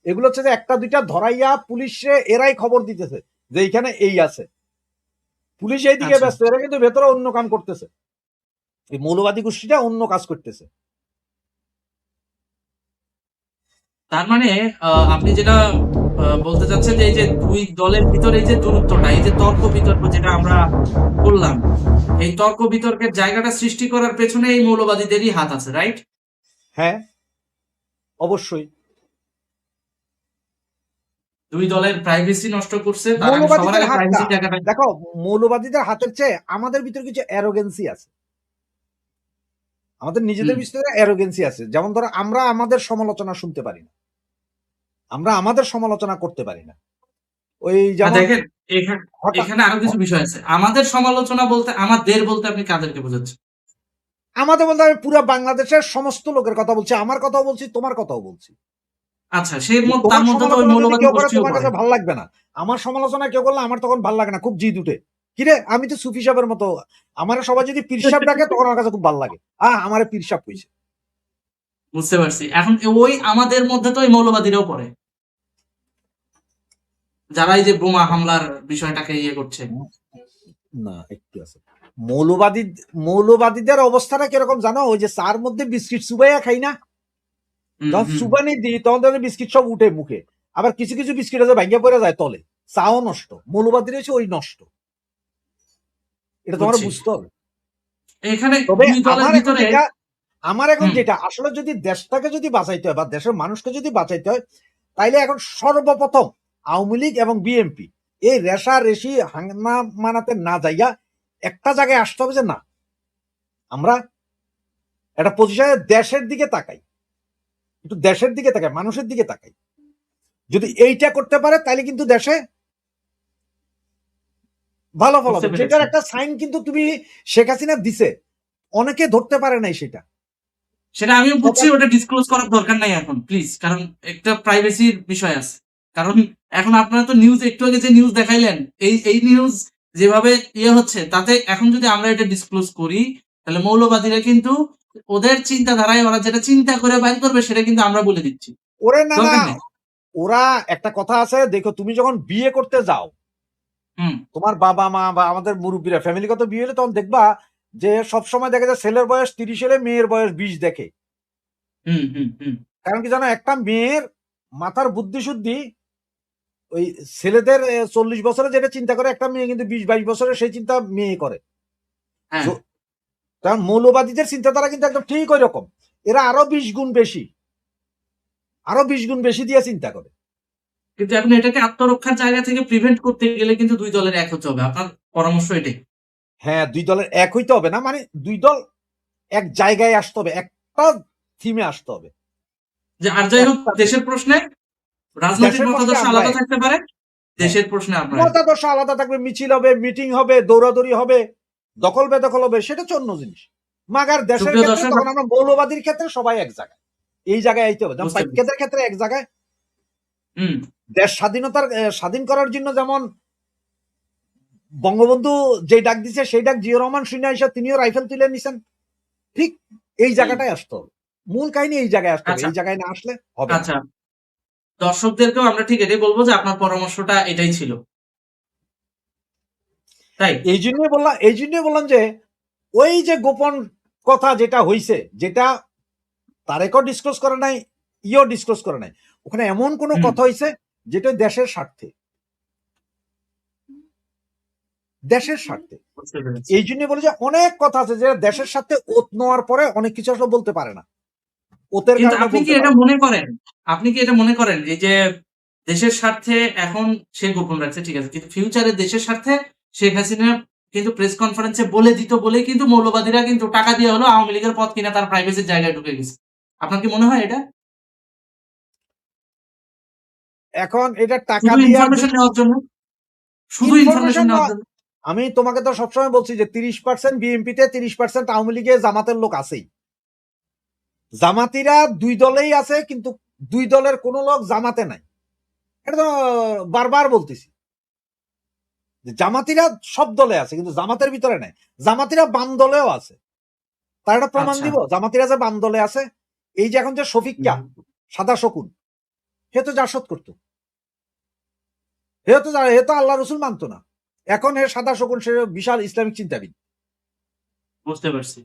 এগুলো হচ্ছে যে একটা দুইটা ধরাইয়া পুলিশে এরাই খবর দিতেছে যে এইখানে এই আছে। পুলিশ এইদিকে আচ্ছা। ব্যস্ত, এরা কিন্তু ভেতরে অন্য কাম করতেছে। এই মৌলবাদী গোষ্ঠীটা অন্য কাজ করতেছে। তার মানে আপনি যেটা বলতে চাচ্ছেন যে এই যে ২ দলের ভিতরে এই যে দূরত্বটা, এই যে তর্ক-বিতর্ক যেটা আমরা করলাম, এই তর্ক-বিতর্কের জায়গাটা সৃষ্টি করার পেছনে এই মৌলবাদীদেরই হাত আছে, রাইট? হ্যাঁ, অবশ্যই। ২ দলের প্রাইভেসি নষ্ট করছে। তার আমি সবার মৌলবাদীদের আগে হাতটা প্রাইভেসির জায়গাটা দেখো, মৌলবাদীদের হাতের চেয়ে আমাদের ভিতরে কিছু অ্যারোগেন্সি আছে। আমাদের হুম, নিজেদের ভিতরে অ্যারোগেন্সি আছে। যেমন ধরো আমরা আমাদের সমালোচনা শুনতে পারি না, আমরা আমাদের সমালোচনা করতে পারি না। ওই না, যেমন দেখেন এখানে হঠাৎ এখানে আরো কিছু বিষয় আছে। আমাদের সমালোচনা বলতে আমাদের বলতে আপনি কাদেরকে বোঝাচ্ছেন? আমাদের বলতে আমি পুরো বাংলাদেশের সমস্ত লোকের কথা বলছি, আমার কথাও বলছি, তোমার কথাও বলছি। আচ্ছা, তার তোমার মধ্যে তো ওই সমালোচনা যদি মৌলবাদী কেউ করে গোষ্ঠীও তোমার পড়ে। কাছে ভাল লাগবে না, আমার সমালোচনা কেউ করলে আমার তখন ভাল লাগে না, খুব জিদ উঠে। কিরে আমি তো সুফি সাহেবের মতো, আমার সবাই যদি পীর সাহেব ডাকে তখন আমার কাছে খুব ভাল লাগে, আমারে পীর সাহেব কইছে। বুঝতে পারছি। এখন ওই আমাদের মধ্যে তো ওই মৌলবাদীরাও পড়ে। যারা এই যে বোমা হামলার বিষয়টাকে ইয়ে করছে। না একটু আছে মৌলবাদী, মৌলবাদীদের অবস্থাটা কিরকম জানো? ওই যে চার মধ্যে বিস্কিট চুবাইয়া খাই না, হুম, যখন হুম। চুবানি দিই তখন তাদের বিস্কিট সব উঠে মুখে, আবার কিছু কিছু বিস্কিট আছে ভাঙ্গা পড়ে যায় তলে, চাও নষ্ট। মৌলবাদীর হচ্ছে ওই নষ্ট, এটা তোমার বুঝছি। বুঝতে হবে। এখানে তবে দুই দলের ভিতরে আমার এখন হুম, যেটা আসলে, যদি দেশটাকে যদি বাঁচাইতে হয় বা দেশের মানুষকে যদি বাঁচাইতে হয়, তাইলে এখন সর্বপ্রথম আওয়ামী লীগ এবং বিএনপি এই রেশা রেশি হাঙ্গামা মানাতে না যাইয়া একটা জায়গায় আসতে হবে যে না, আমরা একটা পজিশনে দেশের দিকে তাকাই, একটু দেশের দিকে তাকাই, মানুষের দিকে তাকাই। যদি এইটা করতে পারে তাইলে কিন্তু দেশে ভালো ফল বুঝতে হবে। পেরেছি। যেটার একটা সাইন কিন্তু তুমি শেখ হাসিনা দিছে, অনেকে ধরতে পারে নাই সেটা। সেটা আমিও বুঝছি, ওটা ডিসক্লোজ করার দরকার নাই এখন প্লিজ, কারণ একটা প্রাইভেসির বিষয় আছে। কারণ এখন আপনারা তো নিউজ একটু আগে যে নিউজ দেখাইলেন, এই নিউজ যেভাবে ইয়ে হচ্ছে, তাতে এখন যদি আমরা এটা ডিসক্লোজ করি তাহলে মৌলবাদীরা কিন্তু ওদের চিন্তাধারায় ওরা যেটা চিন্তা করে বাইর করবে সেটা কিন্তু আমরা বলে দিচ্ছি। ওরে না না, দরকার নেই। ওরা একটা কথা আছে, দেখো তুমি যখন বিয়ে করতে যাও, হুম, তোমার বাবা মা বা আমাদের মুরব্বীরা ফ্যামিলিগত বিয়ে হলে তখন দেখবা যে সবসময় দেখা যায় ছেলের বয়স 30 হলে মেয়ের বয়স 20 দেখে। হুম, হুম, হুম। কারণ কি জানো, একটা মেয়ের মাথার বুদ্ধি শুদ্ধি ওই ছেলেদের 40 বছরে যেটা চিন্তা করে, একটা মেয়ে কিন্তু 20-22 বছরে সেই চিন্তা মেয়ে করে। হ্যাঁ, কারণ মৌলবাদীদের চিন্তাধারা কিন্তু একদম ঠিক ওই রকম, এরা আরো 20 গুণ বেশি, আরো 20 গুণ বেশি দিয়ে চিন্তা করে। কিন্তু এখন এটাকে আত্মরক্ষার জায়গা থেকে প্রিভেন্ট করতে গেলে কিন্তু দুই দলের এক হতে হবে। আপনার পরামর্শ এটাই? হ্যাঁ, দুই দলের এক হইতে হবে না, মানে দুই দল এক জায়গায় আসতে হবে, একটা থিমে আসতে হবে, যে আর যাই হোক, একটা দেশের প্রশ্নে রাজনৈতিক দেশের প্রশ্নে মতাদর্শ আমরা আলাদা এক। থাকতে পারে, হ্যাঁ, দেশের প্রশ্নে আমরা এক। মতাদর্শ আলাদা থাকবে, মিছিল হবে, মিটিং হবে, দৌড়াদৌড়ি হবে, দখল বেদখল হবে, সেটা হচ্ছে অন্য জিনিস। মাগার দেশের সুপ্রিয় ক্ষেত্রে দর্শক, তখন আমরা মৌলবাদীর ক্ষেত্রে সবাই এক জায়গায়, এই জায়গায় আইতে হবে। যেমন বুঝতে পেরেছি। পাইক্যেদের ক্ষেত্রে এক জায়গায়, হুম, দেশ স্বাধীনতার স্বাধীন করার জন্য যেমন বঙ্গবন্ধু যে ডাক দিছে সেই ডাক জিয়া রহমান শুনে আইসা তিনিও রাইফেল তুলে নিছেন, ঠিক এই হুম। জায়গাটায় আসতে হবে। মূল কাহিনী এই জায়গায় আসতে হবে, আচ্ছা, এই জায়গায় না আসলে হবে না। আচ্ছা। দর্শকদেরকেও আমরা ঠিক এটাই বলবো যে আপনার পরামর্শটা এটাই ছিল। তাই? এই জন্যই বললাম যে ওই যে গোপন কথা যেটা হইছে, যেটা তারেকও ডিসক্লোজ করে নাই, ডিসক্লোজ করে নাই, ওখানে এমন কোন হুম, কথা হইছে যেটা দেশের স্বার্থে, দেশের স্বার্থে। বুঝতে পেরেছি। এই জন্য বলে যে অনেক কথা আছে যে দেশের সাথে ওত নেওয়ার পরে অনেক কিছু আসলে বলতে পারে না, ওতের কিন্তু কারণে আপনি কি বলতে এটা পারে। মনে করেন, এই যে দেশের স্বার্থে এখন সে গোপন রাখছে, ঠিক আছে, কিন্তু ফিউচারে দেশের স্বার্থে শেখ হাসিনা কিন্তু প্রেস কনফারেন্সে বলে দিত বলেই কিন্তু মৌলবাদীরা কিন্তু টাকা দিয়ে হলো আওয়ামী লীগের পদ কিনা তার প্রাইভেসির জায়গায় ঢুকে গেছে। আপনার কি মনে হয় এটা? এখন এটা টাকা শুধু দিয়া ইনফরমেশন নেওয়ার জন্য? শুধু ইনফরমেশন ইনফরমেশন, নেওয়ার জন্য? আমি তোমাকে তো সবসময় বলছি যে 30% বিএনপিতে, 30% আওয়ামী লীগে, জামাতের লোক আছেই। জামাতিরা দুই দলেই আছে, কিন্তু দুই দলের কোন লোক জামাতে নাই, এটা তো বারবার বলতেছি যে জামাতিরা সব দলে আছে কিন্তু জামাতের ভিতরে নাই। জামাতিরা বাম দলেও আছে, তার একটা প্রমাণ আচ্ছা। দিব জামাতিরা যে বাম দলে আছে। এই যে এখন যে শফিককা, হুম, সাদা শকুন, হে তো জাসদ করতো, হে তো আল্লাহ রসুল মানতো না, এখন হে সাদা শকুন, সে বিশাল ইসলামিক চিন্তাবিদ। বুঝতে পারছি,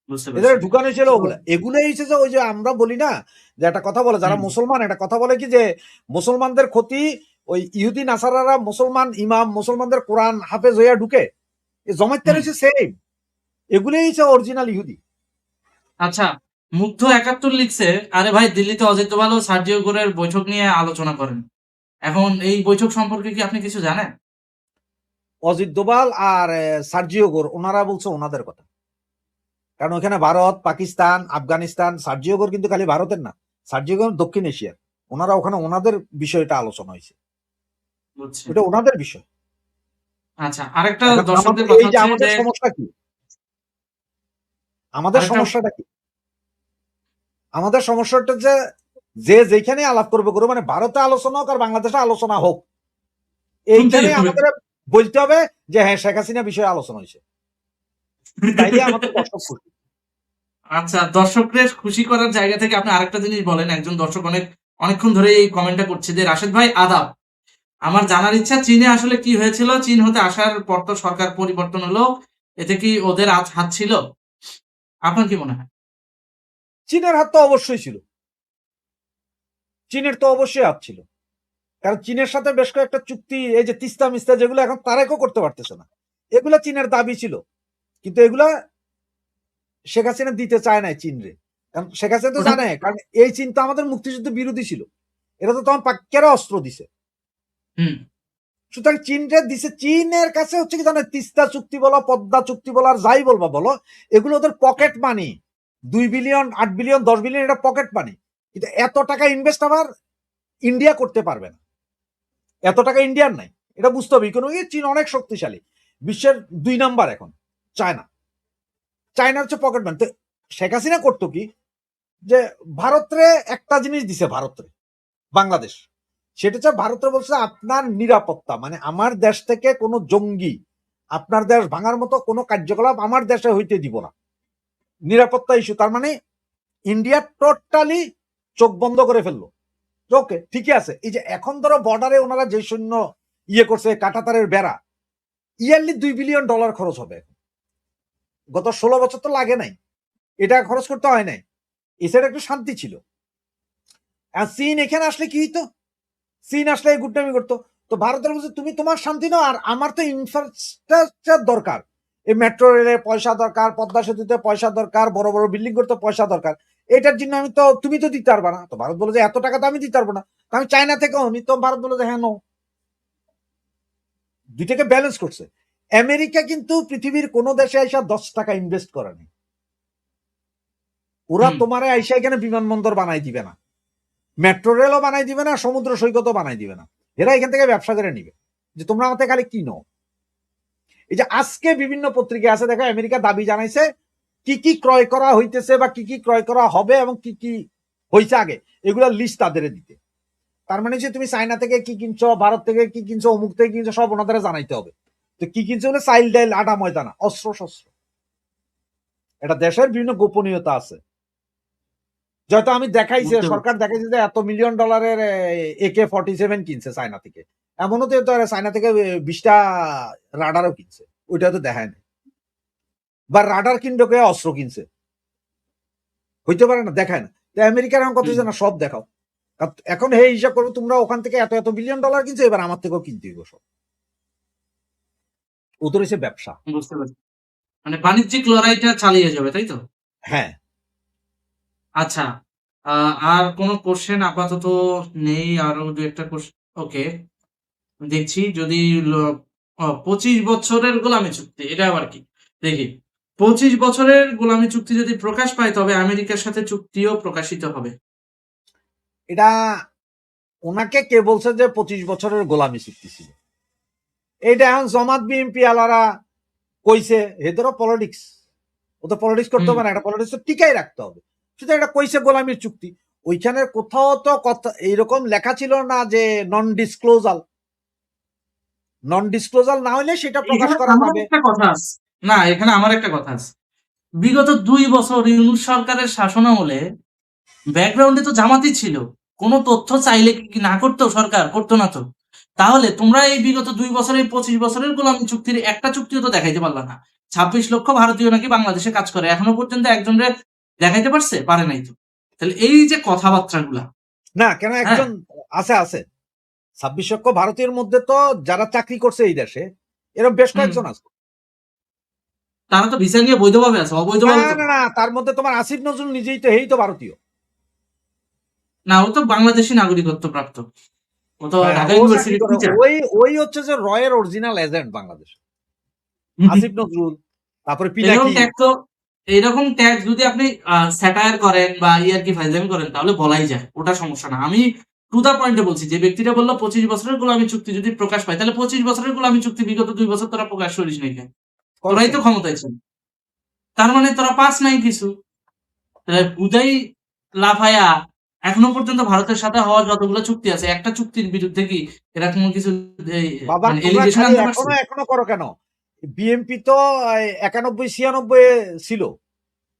বুঝতে এদের পারছি। ঢুকানো ছিল তো ওগুলা, এগুলোই হচ্ছে যে ওই যে আমরা বলি না যে একটা কথা বলে যারা হুম, মুসলমান, একটা কথা বলে কি যে মুসলমানদের ক্ষতি ওই ইহুদি নাসারারা মুসলমান ইমাম, মুসলমানদের কোরআন হাফেজ হইয়া ঢুকে, জমাইতে হুম। রয়েছে সেম, এগুলোই হচ্ছে অরিজিনাল ইহুদি। আচ্ছা, মুগ্ধ ৭১ লিখছে, আরে ভাই দিল্লিতে অজিত দোভাল ও সার্জিও গোরের বৈঠক নিয়ে আলোচনা করেন। এখন এই বৈঠক সম্পর্কে কি আপনি কিছু জানেন? অজিত দোভাল আর সার্জিও গোর, ওনারা বলছে ওনাদের কথা। কারণ ওখানে ভারত, পাকিস্তান, আফগানিস্তান, সার্জিও গোর কিন্তু খালি ভারতের না, সার্জিও গোর দক্ষিণ এশিয়ার, ওনারা ওখানে ওনাদের বিষয়টা আলোচনা হয়েছে। বুঝছি। ওটা ওনাদের বিষয়। আচ্ছা, আরেকটা এখন দর্শকদের এই কথা যে হচ্ছে আমাদের যে সমস্যা কি? আমাদের আরেকটা সমস্যাটা কি? আমাদের সমস্যাটা যে যেখানে আলাপ করবে মানে ভারতে আলোচনা হোক আর বাংলাদেশে আলোচনা হোক, শুনতেই এইখানে হবে। আমাদের বলতে হবে যে হ্যাঁ শেখ হাসিনা বিষয়ে আলোচনা হয়েছে, তাইলে আমাদের দর্শক খুশি। আচ্ছা, দর্শকদের খুশি করার জায়গা থেকে আপনি আরেকটা জিনিস বলেন। একজন দর্শক অনেকক্ষণ ধরে এই কমেন্টটা করছে যে রাশেদ ভাই আদাব, আমার জানার ইচ্ছা চীনে আসলে কি হয়েছিল? চীন হতে আসার পর তো সরকার পরিবর্তন হলো, এতে কি ওদের হাত ছিল? আপনার কি মনে হয়? চীনের হাত তো অবশ্যই ছিল, চীনের তো অবশ্যই হাত ছিল, কারণ চীনের সাথে বেশ কয়েকটা চুক্তি, এই যে তিস্তা মিস্তা যেগুলো এখন তারেকও করতে পারতেছে না, এগুলা চীনের দাবি ছিল, কিন্তু এগুলা শেখ হাসিনা দিতে চায় নাই চীন রে। কারণ শেখ হাসিনা তো ওটা জানে, কারণ এই চীন তো আমাদের মুক্তিযুদ্ধ বিরোধী ছিল, এটা তো তখন পাক্কেরা অস্ত্র দিছে। হুম সুতরাং চীনরে দিছে, চীনের কাছে হচ্ছে কি জানে, তিস্তা চুক্তি বলো, পদ্মা চুক্তি বলো, আর যাই বলবা বলো, এগুলো ওদের pocket money. 2 billion, 8 billion, 10 billion, এটা পকেট মানি। কিন্তু এত টাকা ইনভেস্ট আবার ইন্ডিয়া করতে পারবে না, এত টাকা ইন্ডিয়ার নাই, এটা বুঝতে হবে। ইকোনমি চীন অনেক শক্তিশালী, বিশ্বের 2 নাম্বার এখন চায়না। চায়না হচ্ছে পকেট মানি। তো শেখ হাসিনা করতো কি, যে ভারতরে একটা জিনিস দিছে, ভারতরে বাংলাদেশ, সেটা হচ্ছে ভারতে বলছে আপনার নিরাপত্তা, মানে আমার দেশ থেকে কোনো জঙ্গি আপনার দেশ ভাঙার মতো কোনো কার্যকলাপ আমার দেশে হইতে দিব না, নিরাপত্তা ইস্যু। তার মানে ইন্ডিয়া টোটালি চোখ বন্ধ করে ফেললো। ওকে, ঠিকই আছে। এই যে এখন ধরো বর্ডারে ওনারা যে সৈন্য করছে, কাঁটাতারের বেড়া, ইয়ারলি $2 বিলিয়ন খরচ হবে। গত 16 বছর তো লাগে নাই, এটা খরচ করতে হয় নাই, এছাড়া একটু শান্তি ছিল। আর চীন এখানে আসলে কি হইতো, চীন আসলে গুডনামি করতো। তো ভারতের বলছে তুমি তোমার শান্তি নাও, আর আমার তো ইনফ্রাস্ট্রাকচার দরকার, এই মেট্রো রেলে পয়সা দরকার, পদ্মা সেতুতে পয়সা দরকার, বড় বড় বিল্ডিং করতে পয়সা দরকার, এটার জন্য আমি তো, তুমি তো দিতে পারবা না। তো ভারত বলে যে এত টাকা তো আমি দিতে পারবো না, তো আমি চায়না থেকেও আমি, তো ভারত বলে যে হ্যাঁ নো, দুইটাকে ব্যালেন্স করছে। আমেরিকা কিন্তু পৃথিবীর কোন দেশে আইসা 10 টাকা ইনভেস্ট করেনি, ওরা হুম তোমারে আইসা এখানে বিমানবন্দর বানাই দিবে না, মেট্রো রেলও বানাই দিবে না, সমুদ্র সৈকতও বানাই দিবে না। এরা এখান থেকে ব্যবসা করে নিবে, যে তোমরা আমাদের খালি কিনো। এই যে আজকে বিভিন্ন পত্রিকা আছে দেখো, আমেরিকা দাবি জানাইছে কি কি ক্রয় করা হইতেছে বা কি কি ক্রয় করা হবে এবং কি কি হয়েছে আগে, এগুলা লিস্ট তাদের দিতে। তার মানে যে তুমি চায়না থেকে কি কিনছো, ভারত থেকে কি কিনছো, অমুক থেকে কিনছো, সব ওনাদের জানাইতে হবে। তো কি কিনছো বলে চাইল ডাইল আটা ময়দা না, অস্ত্র শস্ত্র। এটা দেশের বিভিন্ন গোপনীয়তা আছে, যত আমি দেখাইছে, বুঝতে সরকার পারছি। দেখাইছে যে এত $1 মিলিয়ন AK-47 কিনছে চায়না থেকে। এমনও তো চায়না থেকে 20টা রাডারও কিনছে, ওইটা তো দেখায় না। বা রাডার কিনবে কে, অস্ত্র কিনছে, হইতে পারে না, দেখায় না। তো আমেরিকার এখন কত হুম না সব দেখাও। এখন হে হিসাব করবো, তোমরা ওখান থেকে এত এত $1 বিলিয়ন কিনছো, এবার আমার থেকেও কিনতে হইব সব। ওদের হচ্ছে ব্যবসা। বুঝতে পারছি। মানে বাণিজ্যিক লড়াইটা চালিয়ে যাবে, তাই তো? হ্যাঁ, আচ্ছা, আর কোনো কোশ্চেন আপাতত নেই, আরো দু একটা কোশ্চেন। ওকে, দেখছি যদি 25 বছরের গোলামী চুক্তি, এটা আবার কি? দেখি, 25 বছরের গোলামী চুক্তি যদি প্রকাশ পায় তবে আমেরিকার সাথে চুক্তিও প্রকাশিত হবে। এটা ওনাকে কে বলছে যে 25 বছরের গোলামি চুক্তি ছিল? এইটা এখন জমাত বিএনপি আলারা কইছে, এদেরও পলিটিক্স, ও তো পলিটিক্স করতে হুম হবে না, এটা পলিটিক্স টিকাই রাখতে হবে। শুধু এটা কইছে গোলামির চুক্তি, ওইখানে কোথাও তো কথা এইরকম লেখা ছিল না যে নন ডিসক্লোজাল। নন ডিসক্লোজাল না হলে সেটা প্রকাশ এখানে করা আমার যাবে। একটা কথা আছে। না, এখানে আমার একটা কথা আছে। বিগত 2 বছর ইউনূস সরকারের শাসনামলে ব্যাকগ্রাউন্ডে তো জামাতই ছিল। কোনো তথ্য চাইলে কি না করতো সরকার? করতো না তো। তাহলে তোমরা এই বিগত 2 বছর, এই 25 বছরের গোলামী চুক্তির একটা চুক্তিও তো দেখাইতে পারলা না। 26 লক্ষ ভারতীয় নাকি বাংলাদেশে কাজ করে, এখনো পর্যন্ত একজনরে দেখাইতে পারছে? পারে নাই তো। তাহলে এই যে কথাবার্তাগুলা, না কেন, হ্যাঁ, একজন আছে আছে 26 লক্ষ ভারতীয়ের মধ্যে তো যারা চাকরি করছে এই দেশে, এরকম বেশ হুম, কয়েকজন আছে। তারা তো ভিসা নিয়ে বৈধভাবে আছে, না অবৈধভাবে তো না না। না, তার মধ্যে তোমার আসিফ নজরুল নিজেই তো, হেই তো ভারতীয়। না, ও তো বাংলাদেশী নাগরিকত্ব প্রাপ্ত। ও তো হ্যাঁ, ঢাকা ও চাকরি ইউনিভার্সিটির করে, টিচার। ওই ওই হচ্ছে যে রয়ের অরিজিনাল এজেন্ট বাংলাদেশ, আসিফ নজরুল, তারপরে এরকম পিনাকি। ট্যাগ তো, এরকম ট্যাগ যদি আপনি স্যাটায়ার করেন বা ইয়ার্কি ফাইজলামি করেন তাহলে বলাই যায়, ওটা সমস্যা না। আমি টু দা পয়েন্টে বলছি, যে ব্যক্তিটা বললো 25 বছরের গোলামী চুক্তি যদি প্রকাশ পায়, তাহলে 25 বছরের গোলামী চুক্তি বিগত 2 বছর তোরা প্রকাশ করিস নাই কেন? তোরাই তো ক্ষমতায় ছিল। তার মানে তোরা পাস নাই কিছু। তাহলে হুদাই লাফায়া এখনো পর্যন্ত ভারতের সাথে হওয়া যতগুলো চুক্তি আছে, একটা চুক্তির বিরুদ্ধে কি এরা কোনো কিছু বাবা মানে তোমরা এলিগেশন খালি আনতে পারছে? এখনো করো কেন? বিএনপি তো 91-96 ছিল,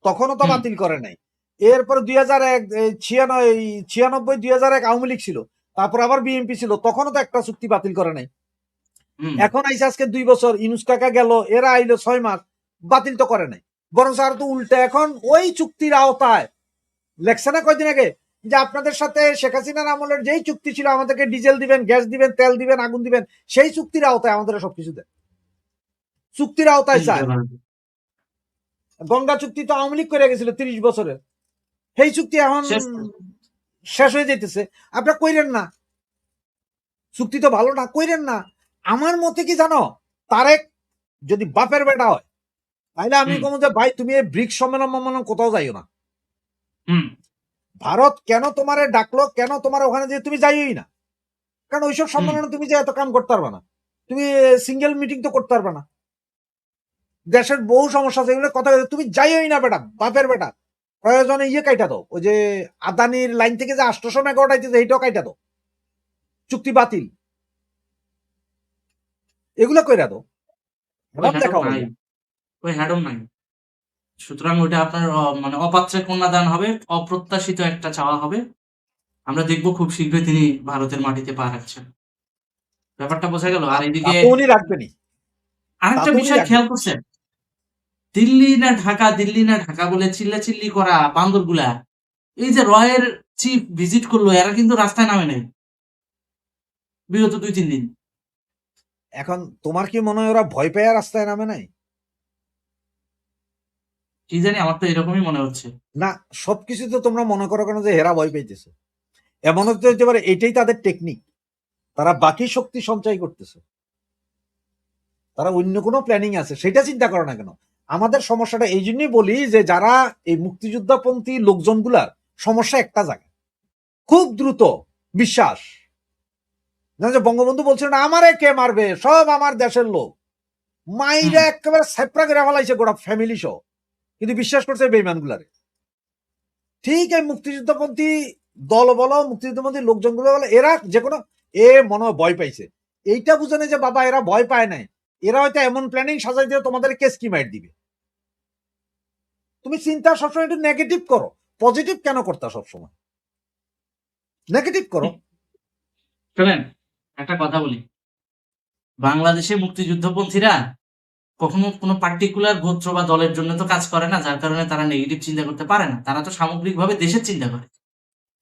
তখনও তো হুম, বাতিল করে নাই। এরপর 2001 96 2001 আওয়ামী লীগ ছিল, তারপর আবার বিএনপি ছিল, তখনও তো একটা চুক্তি বাতিল করে নাই। হুম, এখন আইসে আজকে 2 বছর, ইনুস কাকা গেল, এরা আইলো 6 মাস, বাতিল তো করে নাই। বরং আর তো উল্টে এখন ওই চুক্তির আওতায় লেখছে না কয়দিন আগে যে আপনাদের সাথে শেখ হাসিনার আমলের যেই চুক্তি ছিল, আমাদেরকে ডিজেল দিবেন, গ্যাস দিবেন, তেল দিবেন, আগুন দিবেন, সেই চুক্তির আওতায় আমাদের সবকিছু দেয়, চুক্তির আওতায় চায়। গঙ্গা চুক্তি তো আওয়ামী লীগ করে গেছিল 30 বছরের, সেই চুক্তি এখন শেষ। শেষ হয়ে যাইতেছে। আপনারা কইরেন না, চুক্তি তো ভালো না, কইরেন না। আমার মতে কি জানো, তারেক যদি বাপের বেটা হয়, তাইলে আমি হুম, কমু যে ভাই তুমি এই ব্রিক্স সম্মেলন কোথাও যাইও না। হুম, ভারত কেন তোমারে ডাকলো, কেন তোমার ওখানে যে তুমি যাইই না, কারণ ওইসব হুম, সম্মেলনে তুমি যে এত কাম করতে পারবে না, তুমি সিঙ্গেল মিটিং তো করতে পারবে না, দেশের বহু সমস্যা আছে, এগুলো কথা তুমি যাইই না বেটা, বাপের বেটা। প্রয়োজনে ইয়ে কাইটা দাও, ওই যে আদানির লাইন থেকে যে 800 মেগাওয়াট আইতেছে, এইটাও কাইটা দাও, চুক্তি বাতিল, এগুলো কইরা দাও, ওই ভাব হ্যাডম দেখাও নাই, ভাইয়া। ওই হ্যাডম নাই। সুতরাং ওইটা আপনার মানে অপাত্রে কন্যাদান হবে, অপ্রত্যাশিত একটা চাওয়া হবে। আমরা দেখবো খুব শীঘ্রই তিনি ভারতের মাটিতে পা রাখছেন। ব্যাপারটা বোঝা গেল। আর তা এদিকে তো উনি রাখবেনই, তা আরেকটা তো উনি বিষয় রাখবেন। খেয়াল করছেন, দিল্লি না ঢাকা বলে চিল্লাচিল্লি করা বান্দরগুলা, এই যে রয়ের চিফ ভিজিট করলো, এরা কিন্তু রাস্তায় নামে নাই বিগত 2-3 দিন। এখন তোমার কি মনে হয় ওরা ভয় পেয়ে রাস্তায় নামে নাই? কি জানি, আমার তো এরকমই মনে হচ্ছে। না, সবকিছু তো তোমরা মনে করো কেন যে হেরা ভয় পাইতেছে? এমন হতে পারে এটাই তাদের টেকনিক, তারা বাকি শক্তি সঞ্চয় করতেছে, তারা অন্য কোনো প্ল্যানিং আছে, সেটা চিন্তা করো না কেন। আমাদের সমস্যাটা এই জন্যই বলি যে যারা এই মুক্তিযোদ্ধাপন্থী লোকজনগুলার সমস্যা একটা জায়গায়, খুব দ্রুত বিশ্বাস, যে বঙ্গবন্ধু বলছিলেন আমারে কে মারবে, সব আমার দেশের লোক, হুম, মাইরা একেবারে সেপ্রা করে ফেলাইছে গোটা ফ্যামিলি সহ, কিন্তু বিশ্বাস করছে বেইমানগুলারে। ঠিক এই মুক্তিযুদ্ধপন্থী দল বলো, মুক্তিযুদ্ধপন্থী লোকজনগুলো বলো, এরা যে কোনো মনে হয় ভয় পাইছে, এইটা বুঝে না যে বাবা এরা ভয় পায় নাই, এরা হয়তো এমন প্ল্যানিং সাজাই দিয়ে তোমাদের কেস কি মাইট দিবে। তুমি চিন্তা সবসময় একটু নেগেটিভ করো, পজিটিভ কেন করতা সবসময়? নেগেটিভ করো। শোনেন, একটা কথা বলি, বাংলাদেশে মুক্তিযুদ্ধপন্থীরা কখনো কোনো পার্টিকুলার গোত্র বা দলের জন্য তো কাজ করে না, যার কারণে তারা নেগেটিভ চিন্তা করতে পারে না। তারা তো সামগ্রিকভাবে দেশের চিন্তা করে।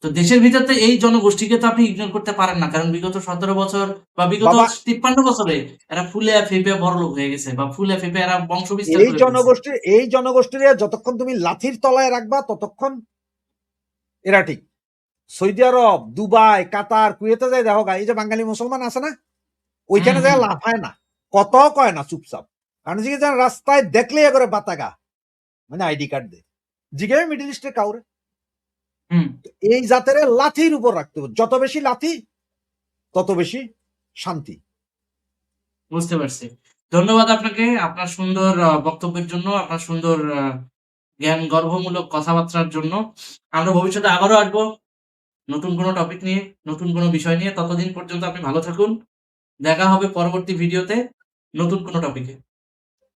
তো দেশের ভিতর তো এই জনগোষ্ঠীকে তো আপনি ইগনোর করতে পারেন না, কারণ বিগত 17 বছর বা বিগত বাবা 53 বছরে এরা ফুলে ফেঁপে বড়লোক হয়ে গেছে, বা ফুলে ফেঁপে এরা বংশ বিস্তার এই করে ফেলছে। জনগোষ্ঠীর যতক্ষণ তুমি লাথির তলায় রাখবা, ততক্ষণ এরা ঠিক। সৌদি আরব, দুবাই, কাতার, কুয়েতে যায় দেখো গা, এই যে বাঙালি মুসলমান আছে না, হুম, ওইখানে যায় হুম, লাফায় না, কত কয় না, চুপচাপ। কারণ জিজ্ঞেস রাস্তায় দেখলে করে বাতাগা, মানে আইডি কার্ড দে, জিজ্ঞেস মিডিল ইস্টের কাউরে। হুম, এই জাতের লাথির উপর রাখতে হবে, যত বেশি লাথি তত বেশি শান্তি। বুঝতে পারছি। ধন্যবাদ আপনাকে আপনার সুন্দর বক্তব্যের জন্য, আপনার সুন্দর জ্ঞান গর্ভমূলক কথাবার্তার জন্য। আমরা ভবিষ্যতে আবারও আসবো নতুন কোনো টপিক নিয়ে, নতুন কোনো বিষয় নিয়ে। ততদিন পর্যন্ত আপনি ভালো থাকুন। দেখা হবে পরবর্তী ভিডিওতে নতুন কোনো টপিকে।